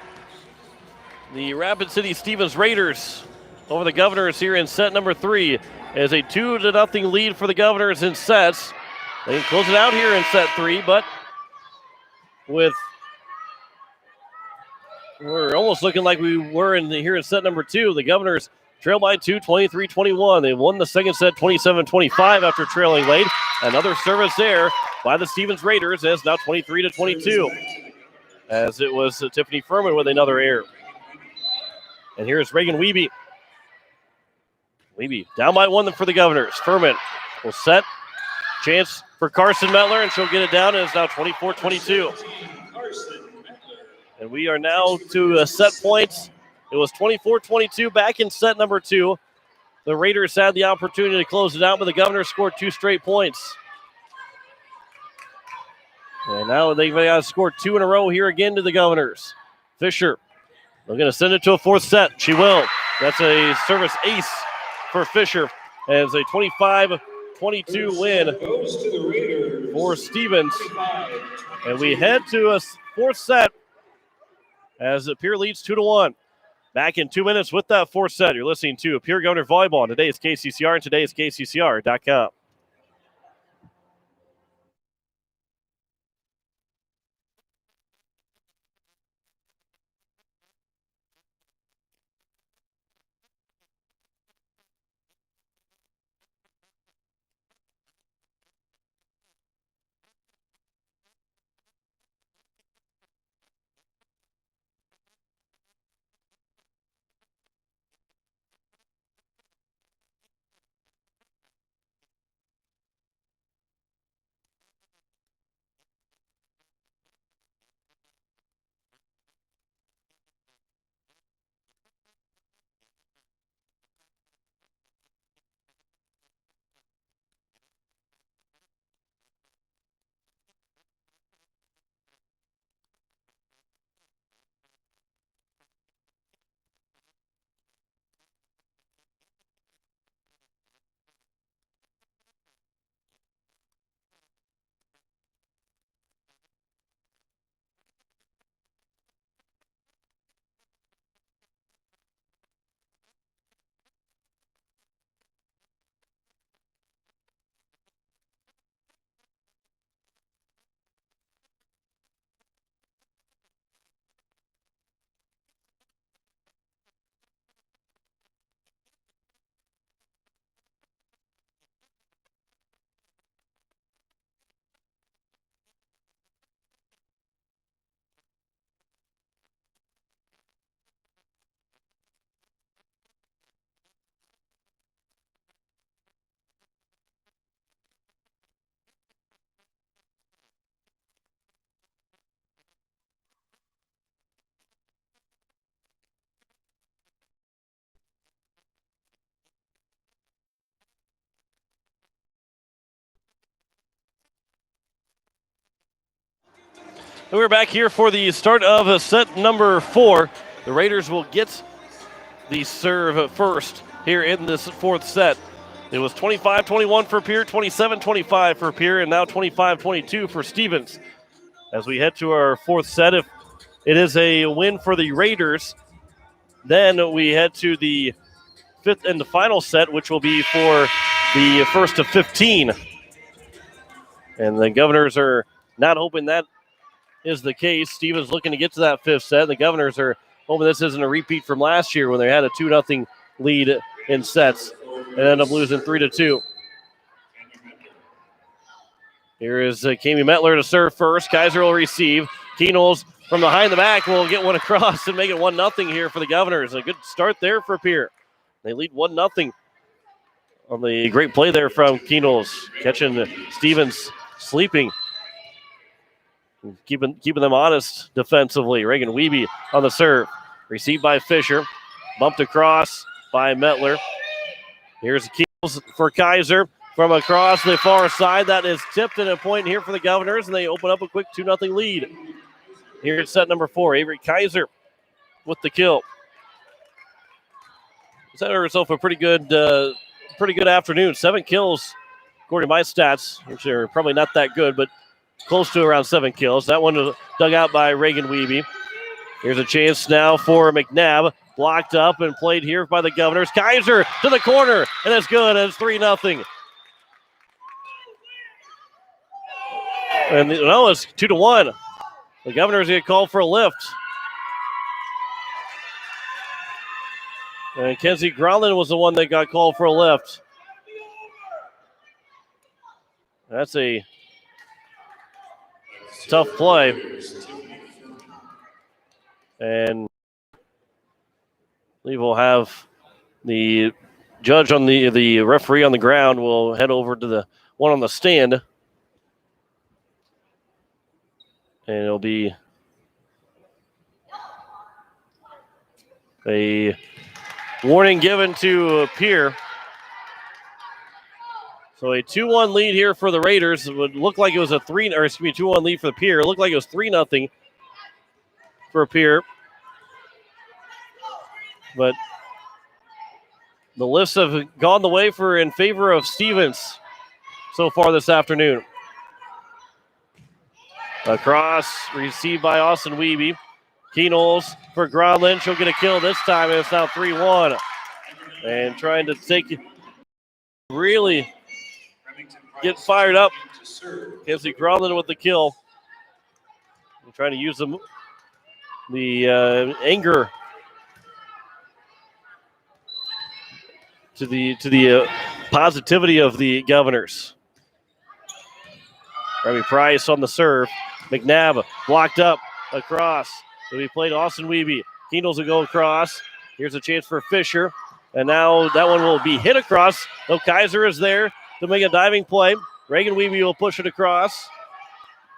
the Rapid City Stevens Raiders over the Governors here in set number 3. As a 2-0 lead for the Governors in sets. They can close it out here in set 3, but we're almost looking like we were here in set number 2. The Governors trail by 2, 23-21. They won the second set 27-25 after trailing late. Another service there by the Stevens Raiders, and it's now 23-22. As it was Tiffany Furman with another error. And here's Reagan Wiebe. Wiebe down by 1 for the Governors. Furman will set. Chance for Carson Metler, and she'll get it down, and it's now 24-22. And we are now to set points. It was 24-22 back in set number 2. The Raiders had the opportunity to close it out, but the Governors scored 2 straight points. And now they've got to score 2 in a row here again to the Governors. Fisher, they're going to send it to a 4th set. She will. That's a service ace for Fisher. As a 25-22 win for Stevens. And we head to a 4th set as Pierre leads 2-1. Back in 2 minutes with that 4th set. You're listening to Pierre Governor Volleyball on today's KCCR and today's KCCR.com. And we're back here for the start of set number 4. The Raiders will get the serve first here in this fourth set. It was 25-21 for Pierre, 27-25 for Pierre, and now 25-22 for Stevens. As we head to our fourth set, if it is a win for the Raiders, then we head to the fifth and the final set, which will be for the first of 15. And the Governors are not hoping that is the case. Stevens looking to get to that fifth set. The Governors are hoping this isn't a repeat from last year when they had a 2-0 lead in sets and ended up losing 3-2. Here is Kami Metler to serve first. Kaiser will receive. Keenels from behind the back will get one across and make it 1-0 here for the Governors. A good start there for Pierre. They lead 1-0 on the great play there from Keenels, catching Stevens sleeping. Keeping them honest defensively. Reagan Wiebe on the serve. Received by Fisher. Bumped across by Metler. Here's Keels for Kaiser from across the far side. That is tipped and a point here for the Governors, and they open up a quick 2-0 lead. Here at set number 4. Avery Kaiser with the kill. Set herself a pretty good afternoon. 7 kills according to my stats, which are probably not that good, but close to around 7 kills. That one was dug out by Reagan Wiebe. Here's a chance now for McNabb. Blocked up and played here by the Governors. Kaiser to the corner, and it's good. And it's 3-0. And no, it's 2-1. The Governors get called for a lift. And Kenzie Growlin was the one that got called for a lift. That's a tough play. And I believe we'll have the judge on the referee on the ground will head over to the one on the stand. And it'll be a warning given to Pierre. So a 2-1 lead here for the Raiders. It would look like it was a 2-1 lead for the Pierre. It looked like it was 3-0 for Pierre. But the lifts have gone the way in favor of Stevens so far this afternoon. Across, received by Austin Wiebe. Keenels for Grodlin. She'll get a kill this time, and it's now 3-1. And trying to really get fired up. Kenzie Grodlin with the kill. And trying to use the anger to the positivity of the Governors. Remy Price on the serve. McNabb blocked up across. So he played Austin Wiebe. Keenels will go across. Here's a chance for Fisher. And now that one will be hit across. Though Kaiser is there to make a diving play. Reagan Wiebe will push it across.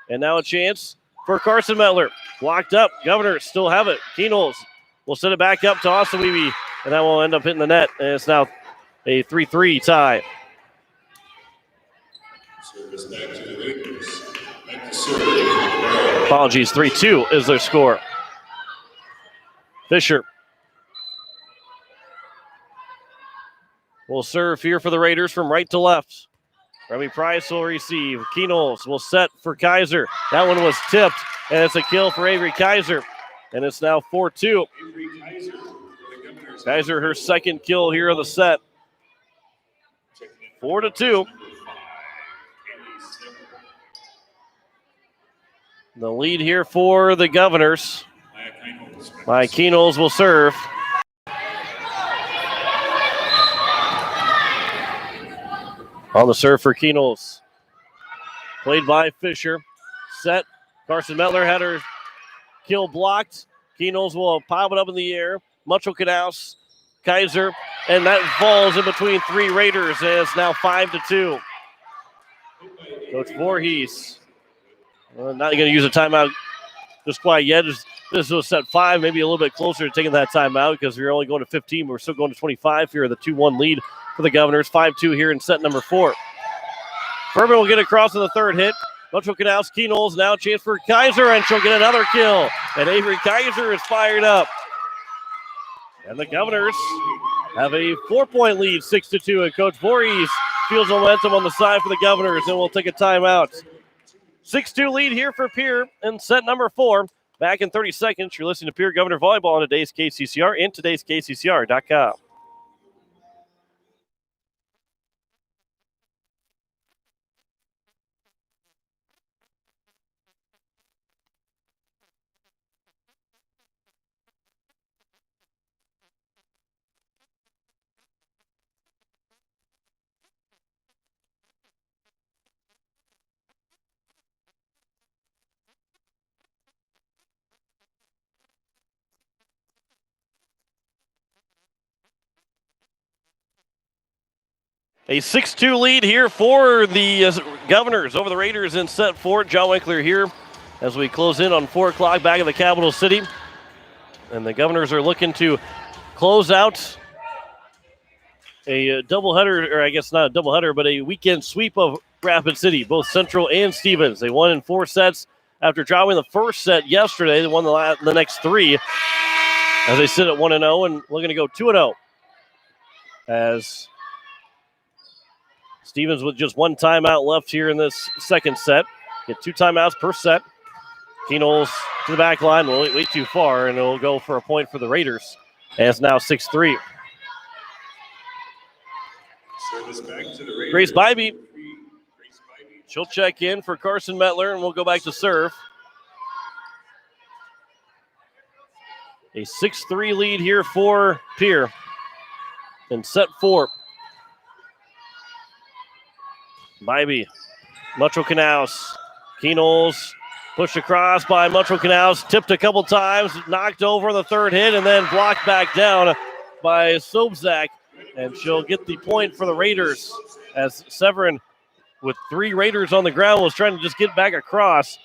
And now a chance for Carson Metler. Blocked up. Governors still have it. Keenels will send it back up to Austin Wiebe. And that will end up hitting the net. And it's now a 3-3 tie.
Service back to the Raiders. Back to serve.
Apologies, 3-2 is their score. Fisher will serve here for the Raiders from right to left. Remy Price will receive. Keenels will set for Kaiser. That one was tipped, and it's a kill for Avery Kaiser. And it's now 4-2. Kaiser, her second kill here of the set. 4-2. The lead here for the Governors. Maya Keenels will serve. On the serve for Keenels. Played by Fisher. Set. Carson Metler had her kill blocked. Keenels will pop it up in the air. Mucho Knaus, Kaiser, and that falls in between 3 Raiders, and it's now 5-2. Coach Voorhees. Not going to use a timeout just quite yet. This was set 5, maybe a little bit closer to taking that timeout because we're only going to 15. We're still going to 25 here. The 2-1 lead for the Governors. 5-2 here in set number 4. Furman will get across in the third hit. Metro Canals, Key Knowles, now a chance for Kaiser, and she'll get another kill. And Avery Kaiser is fired up. And the Governors have a 4-point lead, 6-2. And Coach Voorhees feels momentum on the side for the Governors, and we'll take a timeout. 6-2 lead here for Pierre in set number 4. Back in 30 seconds, you're listening to Pierre Governor Volleyball on today's KCCR and today's KCCR.com. A 6-2 lead here for the Governors over the Raiders in set 4. John Winkler here as we close in on 4 o'clock back in the capital city. And the Governors are looking to close out a doubleheader, or I guess not a doubleheader, but a weekend sweep of Rapid City, both Central and Stevens. They won in 4 sets after dropping the first set yesterday. They won the next 3 as they sit at 1-0 and looking to go 2-0 as Stevens with just 1 timeout left here in this second set. Get 2 timeouts per set. Key Knowles to the back line, way too far, and it'll go for a point for the Raiders. And it's now 6-3.
Service back to the Raiders.
Grace Bybee. She'll check in for Carson Metler, and we'll go back to serve. A 6-3 lead here for Pierre in set 4. Bybee, Metro Canals, Key Knowles, pushed across by Metro Canals, tipped a couple times, knocked over the third hit, and then blocked back down by Sobzak. And she'll get the point for the Raiders as Severin, with 3 Raiders on the ground, was trying to just get back across.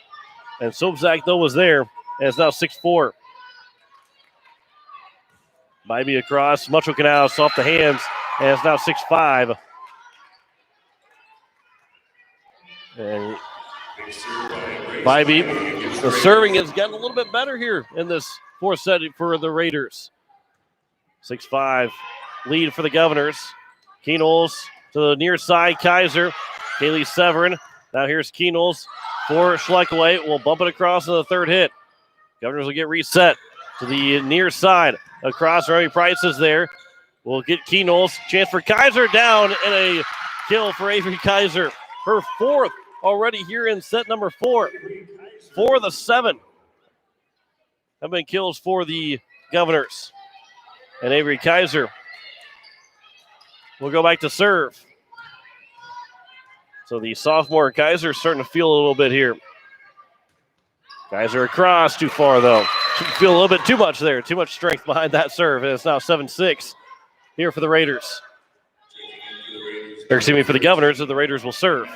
And Sobzak, though, was there, and it's now 6-4. Bybee across, Metro Canals off the hands, and it's now 6-5. And Bybee, the serving has gotten a little bit better here in this 4th set for the Raiders. 6-5 lead for the Governors. Key Knowles to the near side, Kaiser. Kaylee Severin. Now here's Key Knowles for Schleckaway. We'll bump it across in the third hit. Governors will get reset to the near side. Across, Remy Price is there. We'll get Key Knowles. Chance for Kaiser, down, and a kill for Avery Kaiser. Her 4th already here in set number 4. 4 of the 7 have been kills for the Governors. And Avery Kaiser will go back to serve. So the sophomore Kaiser starting to feel a little bit here. Kaiser across, too far though. Feel a little bit too much there. Too much strength behind that serve. And it's now 7-6 here for the Raiders. Or excuse me, for the Governors, that the Raiders will serve.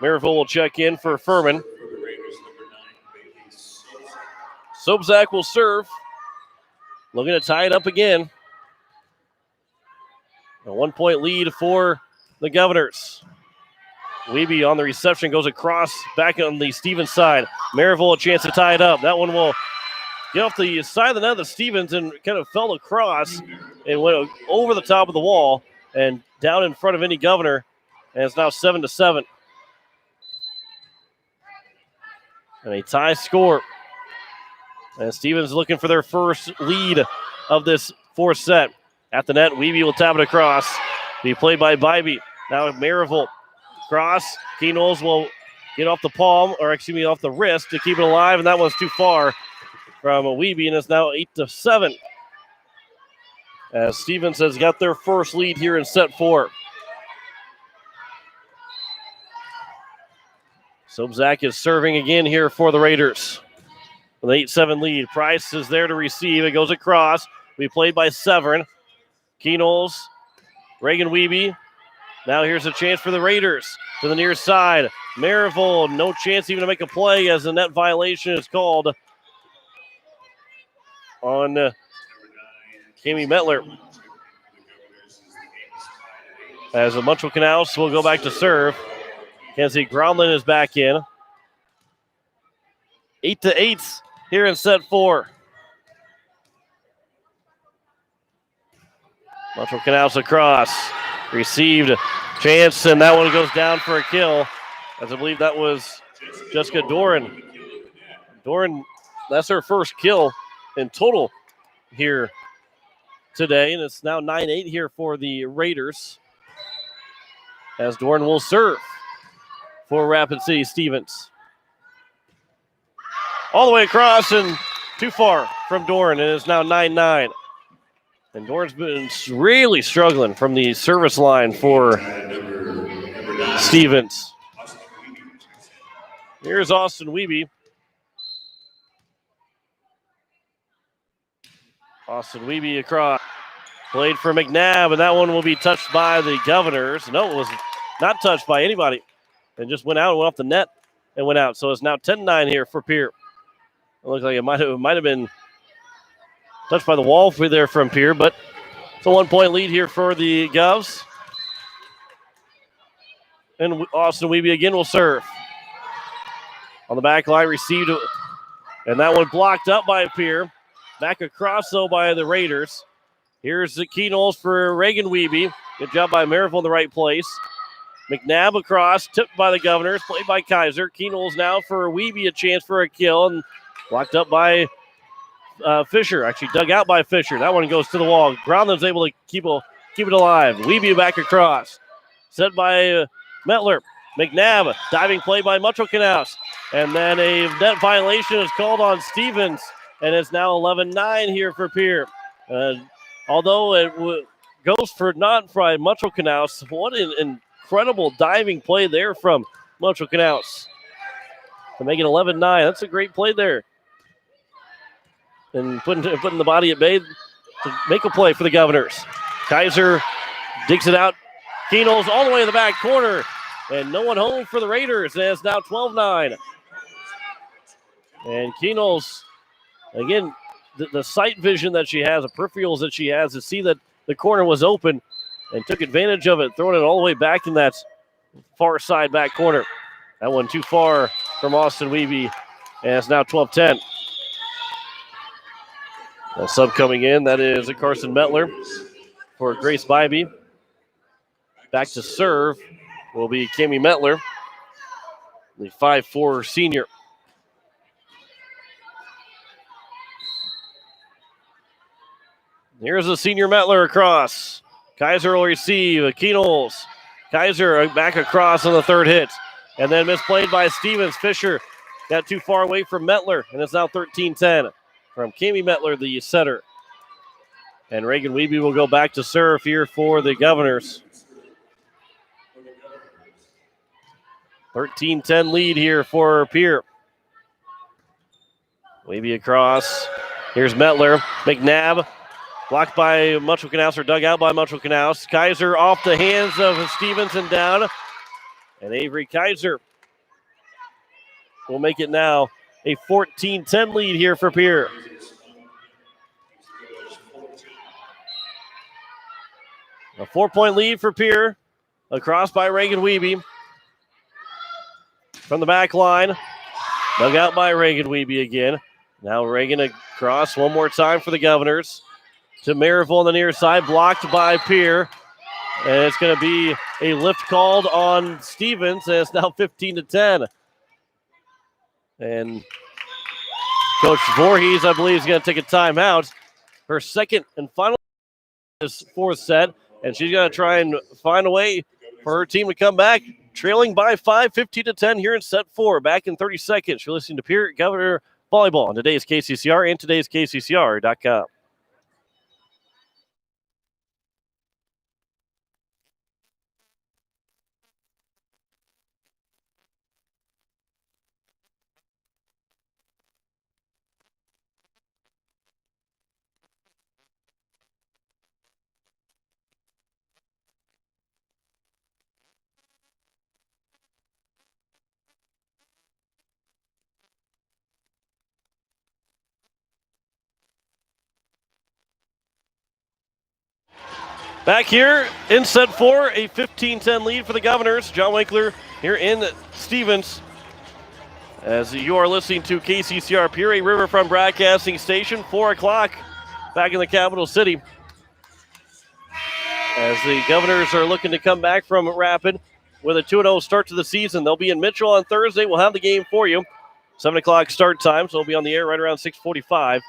Maryville will check in for Furman. Sobzak will serve. Looking to tie it up again. A 1-point lead for the Governors. Wiebe on the reception, goes across back on the Stevens side. Maryville a chance to tie it up. That one will get off the side of the net of Stevens and kind of fell across and went over the top of the wall and down in front of any Governor. And it's now 7-7. And a tie score. And Stevens looking for their first lead of this 4th set. At the net, Wiebe will tap it across. Be played by Bybee. Now Maryville. Cross. Key Knowles will get off the palm, or excuse me, off the wrist to keep it alive, and that one's too far from Wiebe, and it's now 8-7. As Stevens has got their first lead here in set 4. Sobzak is serving again here for the Raiders. With an 8-7 lead. Price is there to receive. It goes across. Be played by Severin. Key Knowles. Reagan Wiebe. Now here's a chance for the Raiders to the near side. Maryville, no chance even to make a play as the net violation is called on Kami Metler. As the Metro Canals will go back to serve. Kenzie Groundland is back in. 8-8 here in set 4. Metro Canals across. Received chance, and that one goes down for a kill. As I believe that was Jessica Doran. Doran, that's her first kill in total here today, and it's now 9-8 here for the Raiders. As Doran will serve for Rapid City Stevens. All the way across and too far from Doran. It is now 9-9. And Doran's been really struggling from the service line for Stevens. Here's Austin Wiebe. Austin Wiebe across. Played for McNabb, and that one will be touched by the Governors. No, it was not touched by anybody. And just went out, went off the net, and went out. So it's now 10-9 here for Pierre. It looks like it might have been touched by the wall there from Pierre, but it's a 1-point lead here for the Govs. And Austin Wiebe again will serve. On the back line, received, and that one blocked up by Pierre. Back across, though, by the Raiders. Here's the key Knowles for Reagan Wiebe. Good job by Maryville in the right place. McNabb across, tipped by the Governors, played by Kaiser. Key Knowles now for Wiebe, a chance for a kill, and blocked up by Fisher. Actually dug out by Fisher. That one goes to the wall. Groundland's able to keep it alive. Wiebe back across. Set by Metler. McNabb, diving play by Metro Canals. And then a net violation is called on Stevens. And it's now 11-9 here for Pierre. Although it goes for not by Metro Canals. What an incredible diving play there from Metro Canals to make it 11-9. That's a great play there. And putting the body at bay to make a play for the Governors. Kaiser digs it out. Keenol's all the way in the back corner. And no one home for the Raiders. And it's now 12-9. And Keenol's, again, the sight vision that she has, the peripherals that she has, to see that the corner was open and took advantage of it, throwing it all the way back in that far side back corner. That one too far from Austin Wiebe. And it's now 12-10. A sub coming in, that is Carson Metler for Grace Bybee. Back to serve will be Cami Metler, the 5'4" senior. Here's the senior Metler across. Kaiser will receive. Knowles. Kaiser back across on the third hit. And then misplayed by Stevens. Fisher got too far away from Metler, and it's now 13-10 from Cami Metler, the setter. And Reagan Wiebe will go back to serve here for the Governors. 13-10 lead here for Pierre. Wiebe across. Here's Metler. McNabb. Blocked by Metro Canals, or dug out by Metro Canals. Kaiser off the hands of Stevens and down. And Avery Kaiser will make it now a 14-10 lead here for Pierre. A 4-point lead for Pierre. Across by Reagan Wiebe. From the back line. Dug out by Reagan Wiebe again. Now Reagan across one more time for the Governors. To Maryville on the near side, blocked by Pierre. And it's going to be a lift called on Stevens, and it's now 15-10. And Coach Voorhees, I believe, is going to take a timeout. Her second and final is fourth set, and she's going to try and find a way for her team to come back, trailing by 5, 15-10 here in set 4. Back in 30 seconds. You're listening to Pierre Governor Volleyball on today's KCCR and today's KCCR.com. Back here in set 4, a 15-10 lead for the Governors. John Winkler here in Stevens. As you are listening to KCCR Pierre Riverfront Broadcasting Station, 4 o'clock back in the capital city. As the Governors are looking to come back from Rapid with a 2-0 start to the season. They'll be in Mitchell on Thursday. We'll have the game for you. 7 o'clock start time, so we'll be on the air right around 6:45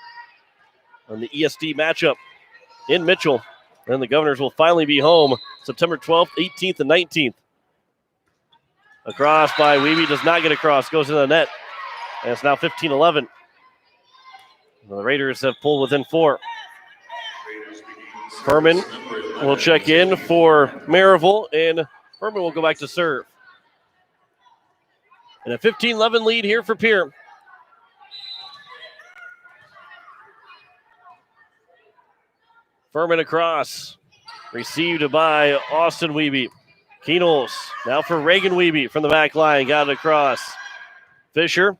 on the ESD matchup in Mitchell. Then the Governors will finally be home September 12th, 18th, and 19th. Across by Wiebe, does not get across, goes into the net. And it's now 15-11. The Raiders have pulled within 4. Furman will check in for Maryville, and Furman will go back to serve. And a 15-11 lead here for Pierre. Furman across. Received by Austin Wiebe. Keenels now for Reagan Wiebe from the back line. Got it across. Fisher,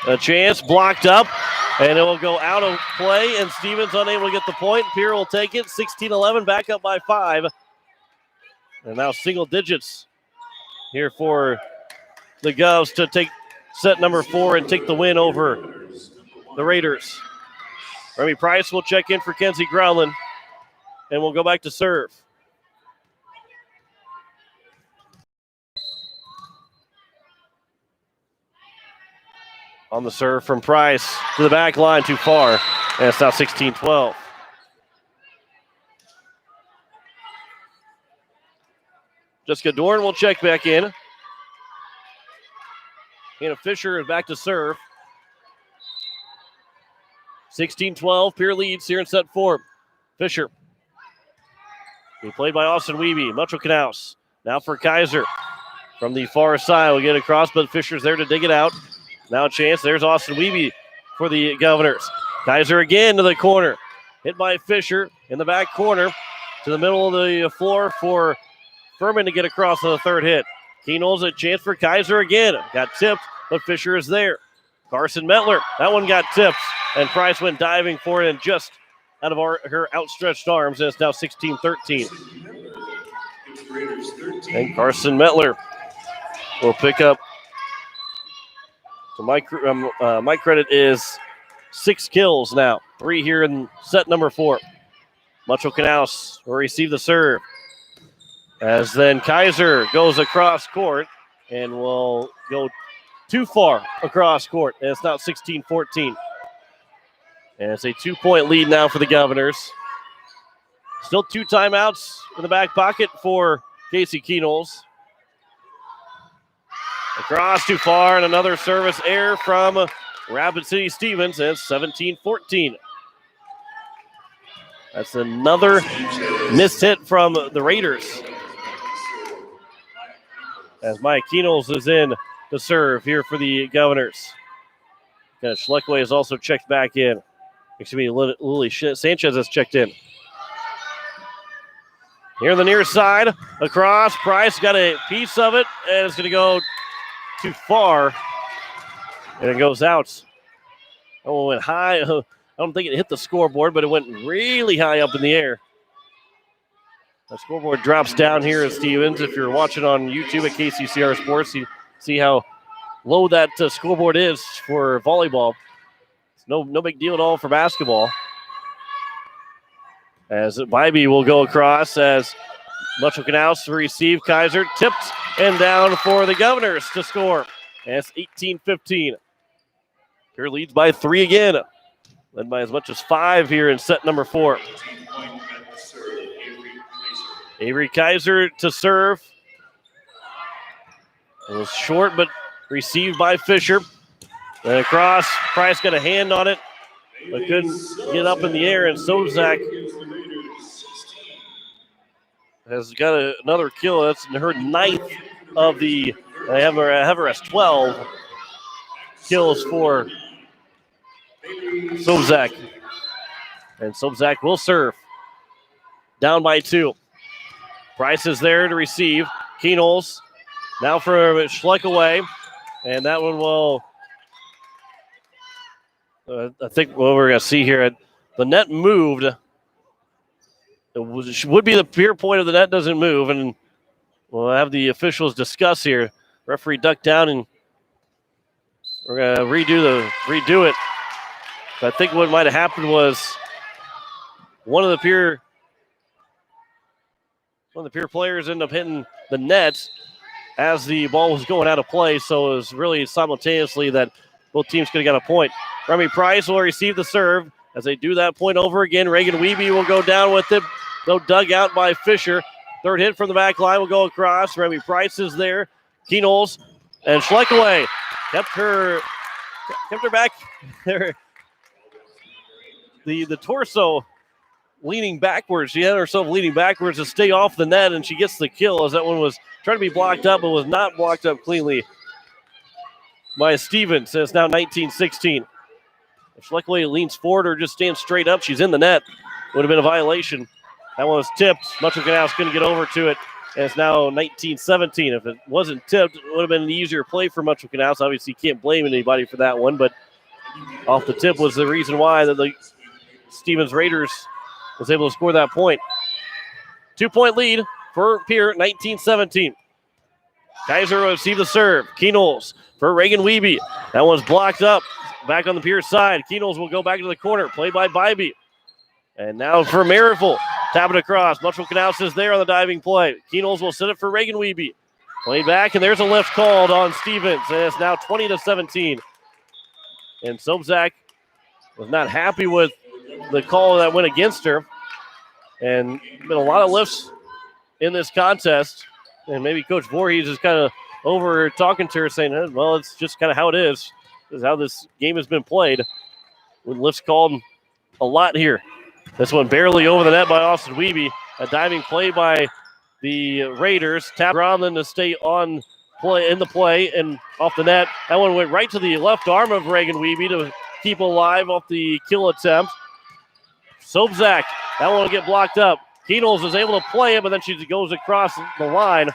a chance, blocked up, and it will go out of play, and Stevens unable to get the point. Pierre will take it, 16-11, back up by 5. And now single digits here for the Govs to take set number 4 and take the win over the Raiders. Remy Price will check in for Kenzie Growlin, and we'll go back to serve. On the serve from Price to the back line, too far. And it's now 16-12. Jessica Dorn will check back in. Hannah Fisher is back to serve. 16-12, Pierre leads here in set 4. Fisher. He played by Austin Wiebe. Metro Canals. Now for Kaiser. From the far side, will get across, but Fisher's there to dig it out. Now a chance. There's Austin Wiebe for the Governors. Kaiser again to the corner. Hit by Fisher in the back corner to the middle of the floor for Furman to get across on the third hit. Keenel's a chance for Kaiser again. Got tipped, but Fisher is there. Carson Metler. That one got tipped, and Price went diving for it and just out of her outstretched arms. And it's now 16-13. And Carson Metler will pick up. So my credit is 6 kills now. 3 here in set number 4. Metro Canals will receive the serve. As then Kaiser goes across court and will go too far across court. And it's now 16-14. And it's a 2-point lead now for the Governors. Still 2 timeouts in the back pocket for Casey Keenels. Across too far, and another service error from Rapid City Stevens, and it's 17-14. That's another missed hit from the Raiders. As Maya Keenels is in to serve here for the Governors. Schleckway is also checked back in. Excuse me, Lily Sanchez has checked in. Here on the near side, across, Price got a piece of it, and it's going to go too far, and it goes out. Oh, it went high. I don't think it hit the scoreboard, but it went really high up in the air. The scoreboard drops down here at Stevens. If you're watching on YouTube at KCCR Sports, you see how low that scoreboard is for volleyball. It's no big deal at all for basketball. As Bybee will go across as Metro Canals to receive. Kaiser tipped and down for the Governors to score. And it's 18-15. Pierre leads by 3 again. Led by as much as 5 here in set number 4. Avery Kaiser to serve. It was short, but received by Fisher. Then across, Price got a hand on it, but couldn't get up in the air, and Sozak has got another kill. That's her 9th of the, they have her as 12 kills for Sozak. And Sozak will serve. Down by 2. Price is there to receive. Keenels now for Schleckaway. And that one will, I think what we're going to see here, the net moved. It would be the Pierre point of the net doesn't move, and we'll have the officials discuss here. Referee ducked down, and we're going to redo it. But I think what might have happened was one of the Pierre players ended up hitting the net as the ball was going out of play, so it was really simultaneously that both teams could have got a point. Remy Price will receive the serve. As they do that point over again, Reagan Wiebe will go down with it, though dug out by Fisher. Third hit from the back line will go across. Remy Price is there. Keenholz and Schleckaway kept her back there. The torso leaning backwards. She had herself leaning backwards to stay off the net, and she gets the kill as that one was trying to be blocked up, but was not blocked up cleanly by Stevens. So it's now 19-16. If Schleckaway leans forward or just stands straight up, she's in the net. Would have been a violation. That one was tipped. Much-O-Canals couldn't get over to it, and it's now 19-17. If it wasn't tipped, it would have been an easier play for Much-O-Canals. Obviously, you can't blame anybody for that one, but off the tip was the reason why the Stevens Raiders was able to score that point. 2-point lead for Pierre, 19-17. Kaiser will receive the serve. Keenholz for Reagan Wiebe. That one's blocked up. Back on the Pierce side. Keenholz will go back to the corner. Played by Bybee. And now for Maryville. Tap it across. Much-O-Canals is there on the diving play. Keenholz will set it for Reagan Wiebe. Played back, and there's a lift called on Stevens. And it's now 20-17. And Sobczak was not happy with the call that went against her. And been a lot of lifts in this contest. And maybe Coach Voorhees is kind of over talking to her, saying, well, it's just kind of how it is. This is how this game has been played. With lifts called a lot here. This one barely over the net by Austin Wiebe. A diving play by the Raiders. Tap Ronlin to stay on play in the play and off the net. That one went right to the left arm of Reagan Wiebe to keep alive off the kill attempt. Sobczak, that one will get blocked up. Keenholz is able to play it, but then she goes across the line.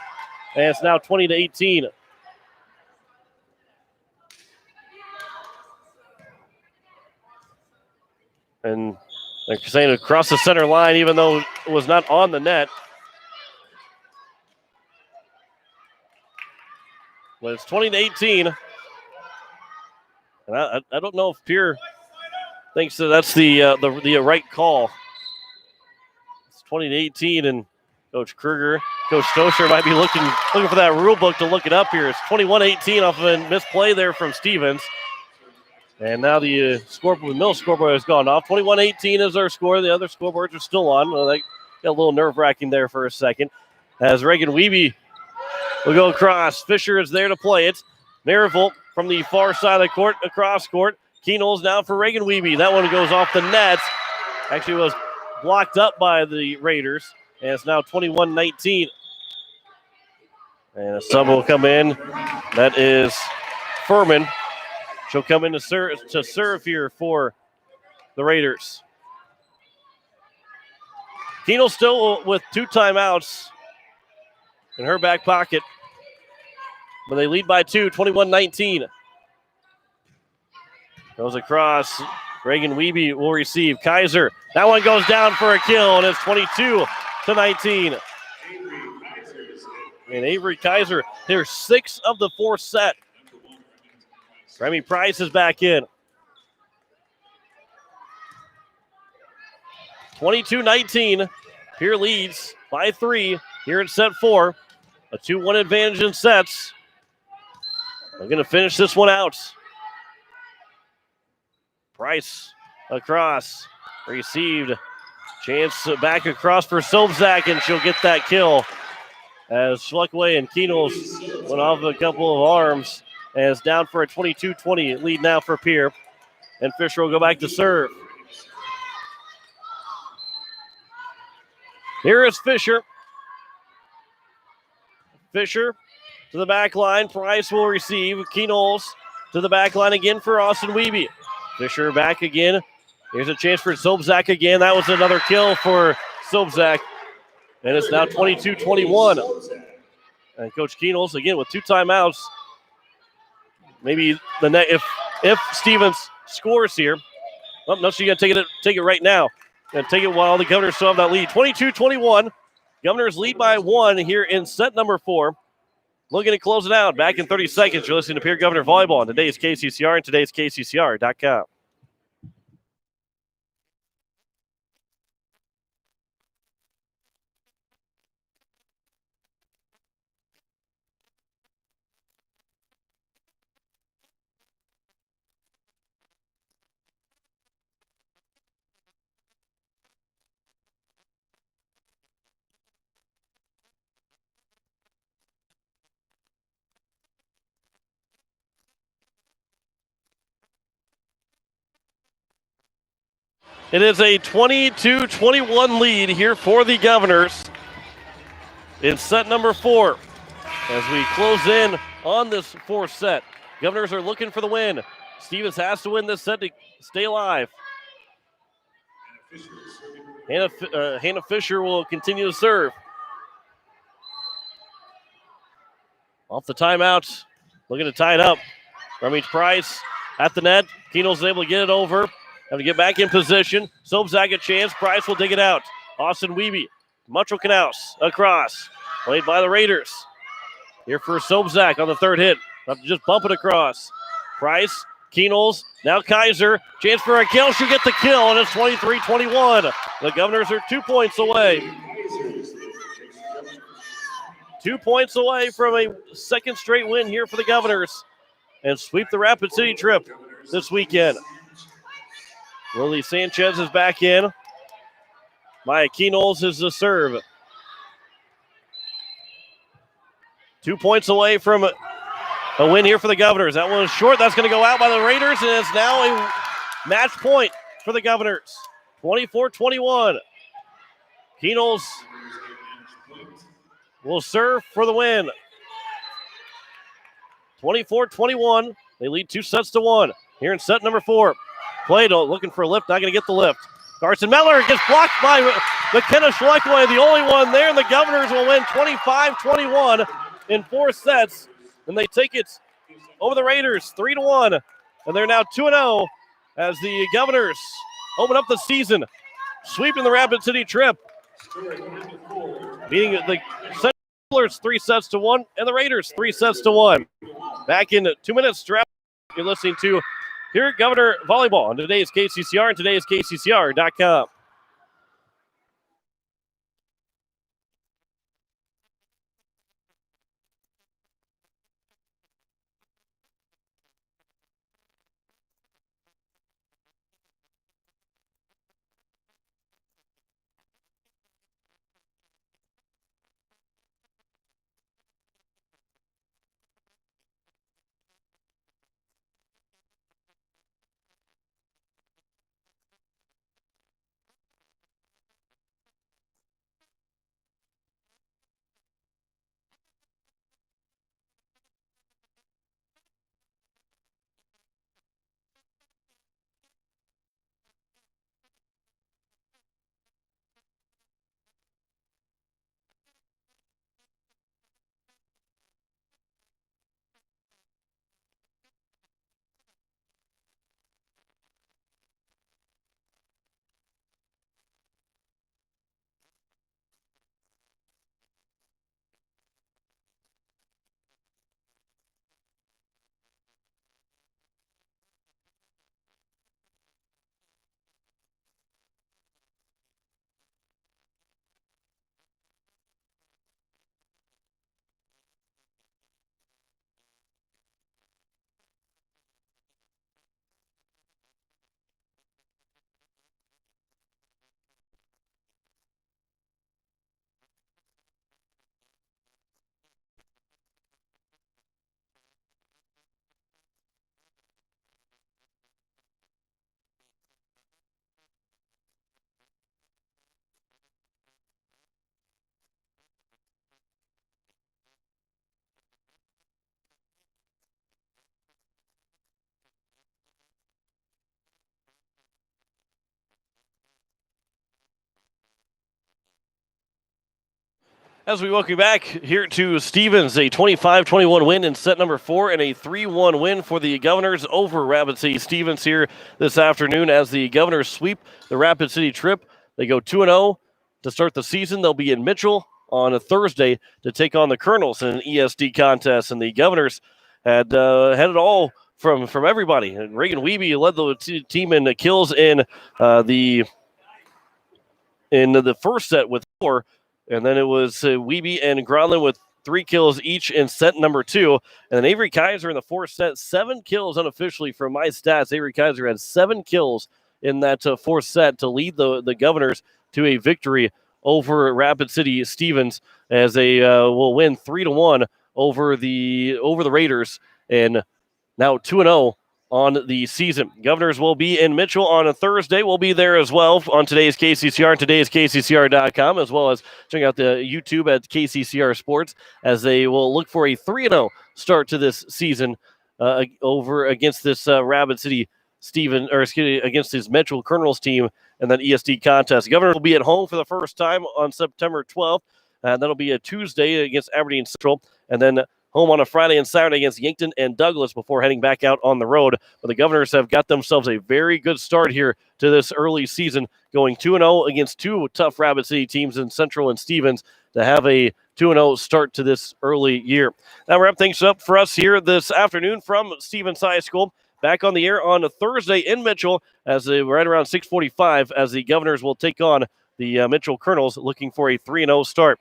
And it's now 20-18. And they're saying across the center line, even though it was not on the net. But it's 20-18. And I don't know if Pierre thinks that that's the right call. It's 20-18, and Coach Kruger, Coach Stosher might be looking for that rule book to look it up here. It's 21-18 off of a misplay there from Stevens. And now the middle scoreboard has gone off. 21-18 is our score. The other scoreboards are still on. Well, they got a little nerve-wracking there for a second. As Reagan Wiebe will go across. Fisher is there to play it. Maryville from the far side of the court, across court. Keenholz now for Reagan Wiebe. That one goes off the net. Actually was blocked up by the Raiders. And it's now 21-19. And a sub will come in. That is Furman. She'll come in to serve here for the Raiders. Keenholz still with 2 timeouts in her back pocket. But they lead by 2, 21-19. Goes across. Reagan Wiebe will receive. Kaiser. That one goes down for a kill, and it's 22-19. And Avery Kaiser, their 6 of the 4 set. Remy Price is back in. 22-19. Pierre leads by 3 here in set 4. A 2-1 advantage in sets. They're going to finish this one out. Price across. Received. Chance back across for Sobczak, and she'll get that kill. As Schleckaway and Keenholz went off a couple of arms. And it's down for a 22-20 lead now for Pierre. And Fisher will go back to serve. Here is Fisher. Fisher to the back line. Price will receive. Keenholz to the back line again for Austin Wiebe. Fisher back again. Here's a chance for Sobczak again. That was another kill for Sobczak. And it's now 22-21. And Coach Keenholz, again, with 2 timeouts. Maybe the net, if Stevens scores here. Oh, no, she's going to take it right now. Going to take it while the Governors still have that lead. 22-21. Governors lead by 1 here in set number 4. looking to close it out. Back in 30 seconds. You're listening to Pierre Governor Volleyball on today's KCCR and today's KCCR.com. It is a 22-21 lead here for the Governors in set number 4. As we close in on this fourth set, Governors are looking for the win. Stevens has to win this set to stay alive. Hannah Fisher will continue to serve. Off the timeout, looking to tie it up. Rummage Price at the net. Keno's able to get it over. Have to get back in position. Sobzak a chance. Price will dig it out. Austin Wiebe. Mucho Knaus across. Played by the Raiders. Here for Sobzak on the third hit. Have to just bump it across. Price, Kenols, now Kaiser. Chance for a kill. She'll get the kill, and it's 23-21. The Governors are 2 points away. 2 points away from a second straight win here for the Governors and sweep the Rapid City trip this weekend. Lily Sanchez is back in. Maya Kenols is the serve. 2 points away from a win here for the Governors. That one was short. That's going to go out by the Raiders, and it's now a match point for the Governors. 24-21. Kenols will serve for the win. 24-21. They lead 2-1 here in set number 4. Played looking for a lift, not going to get the lift. Carson Miller gets blocked by McKenna Schleckaway, the only one there, and the Governors will win 25-21 in 4 sets, and they take it over the Raiders 3-1, and they're now 2-0 as the Governors open up the season, sweeping the Rapid City trip, beating the Settlers 3-1 and the Raiders 3-1. Back in 2 minutes, you're listening to here at Governor Volleyball on today's KCCR and today's KCCR.com. As we welcome you back here to Stevens, a 25-21 win in set number 4 and a 3-1 win for the Governors over Rapid City Stevens here this afternoon as the Governors sweep the Rapid City trip. They go 2-0 to start the season. They'll be in Mitchell on a Thursday to take on the Colonels in an ESD contest. And the Governors had it all from everybody. And Reagan Wiebe led the team in kills in the first set with 4, and then it was Wiebe and Gronlund with 3 kills each in set number 2. And then Avery Kaiser in the 4th set, 7 kills unofficially from my stats. Avery Kaiser had 7 kills in that 4th set to lead the Governors to a victory over Rapid City Stevens, as they will win 3-1 over the Raiders, and now 2-0 on the season. Governors will be in Mitchell on a Thursday. We'll be there as well on today's KCCR and today's KCCR.com, as well as check out the YouTube at KCCR Sports, as they will look for a 3-0 start to this season over against this Rapid City against his Mitchell Colonels team and that ESD contest. Governors will be at home for the first time on September 12th. That'll be a Tuesday against Aberdeen Central, and then home on a Friday and Saturday against Yankton and Douglas before heading back out on the road. But the Governors have got themselves a very good start here to this early season, going 2-0 against 2 tough Rapid City teams in Central and Stevens to have a 2-0 start to this early year. That wrap things up for us here this afternoon from Stevens High School. Back on the air on a Thursday in Mitchell right around 6:45 as the Governors will take on the Mitchell Colonels, looking for a 3-0 start.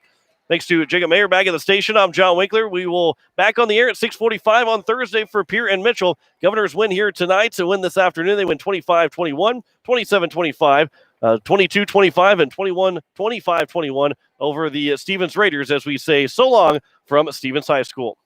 Thanks to Jacob Mayer back at the station. I'm John Winkler. We will back on the air at 6:45 on Thursday for Pierre and Mitchell. Governors win here tonight to win this afternoon. They win 25-21, 27-25, 22-25, and 21-25-21 over the Stevens Raiders, as we say so long from Stevens High School.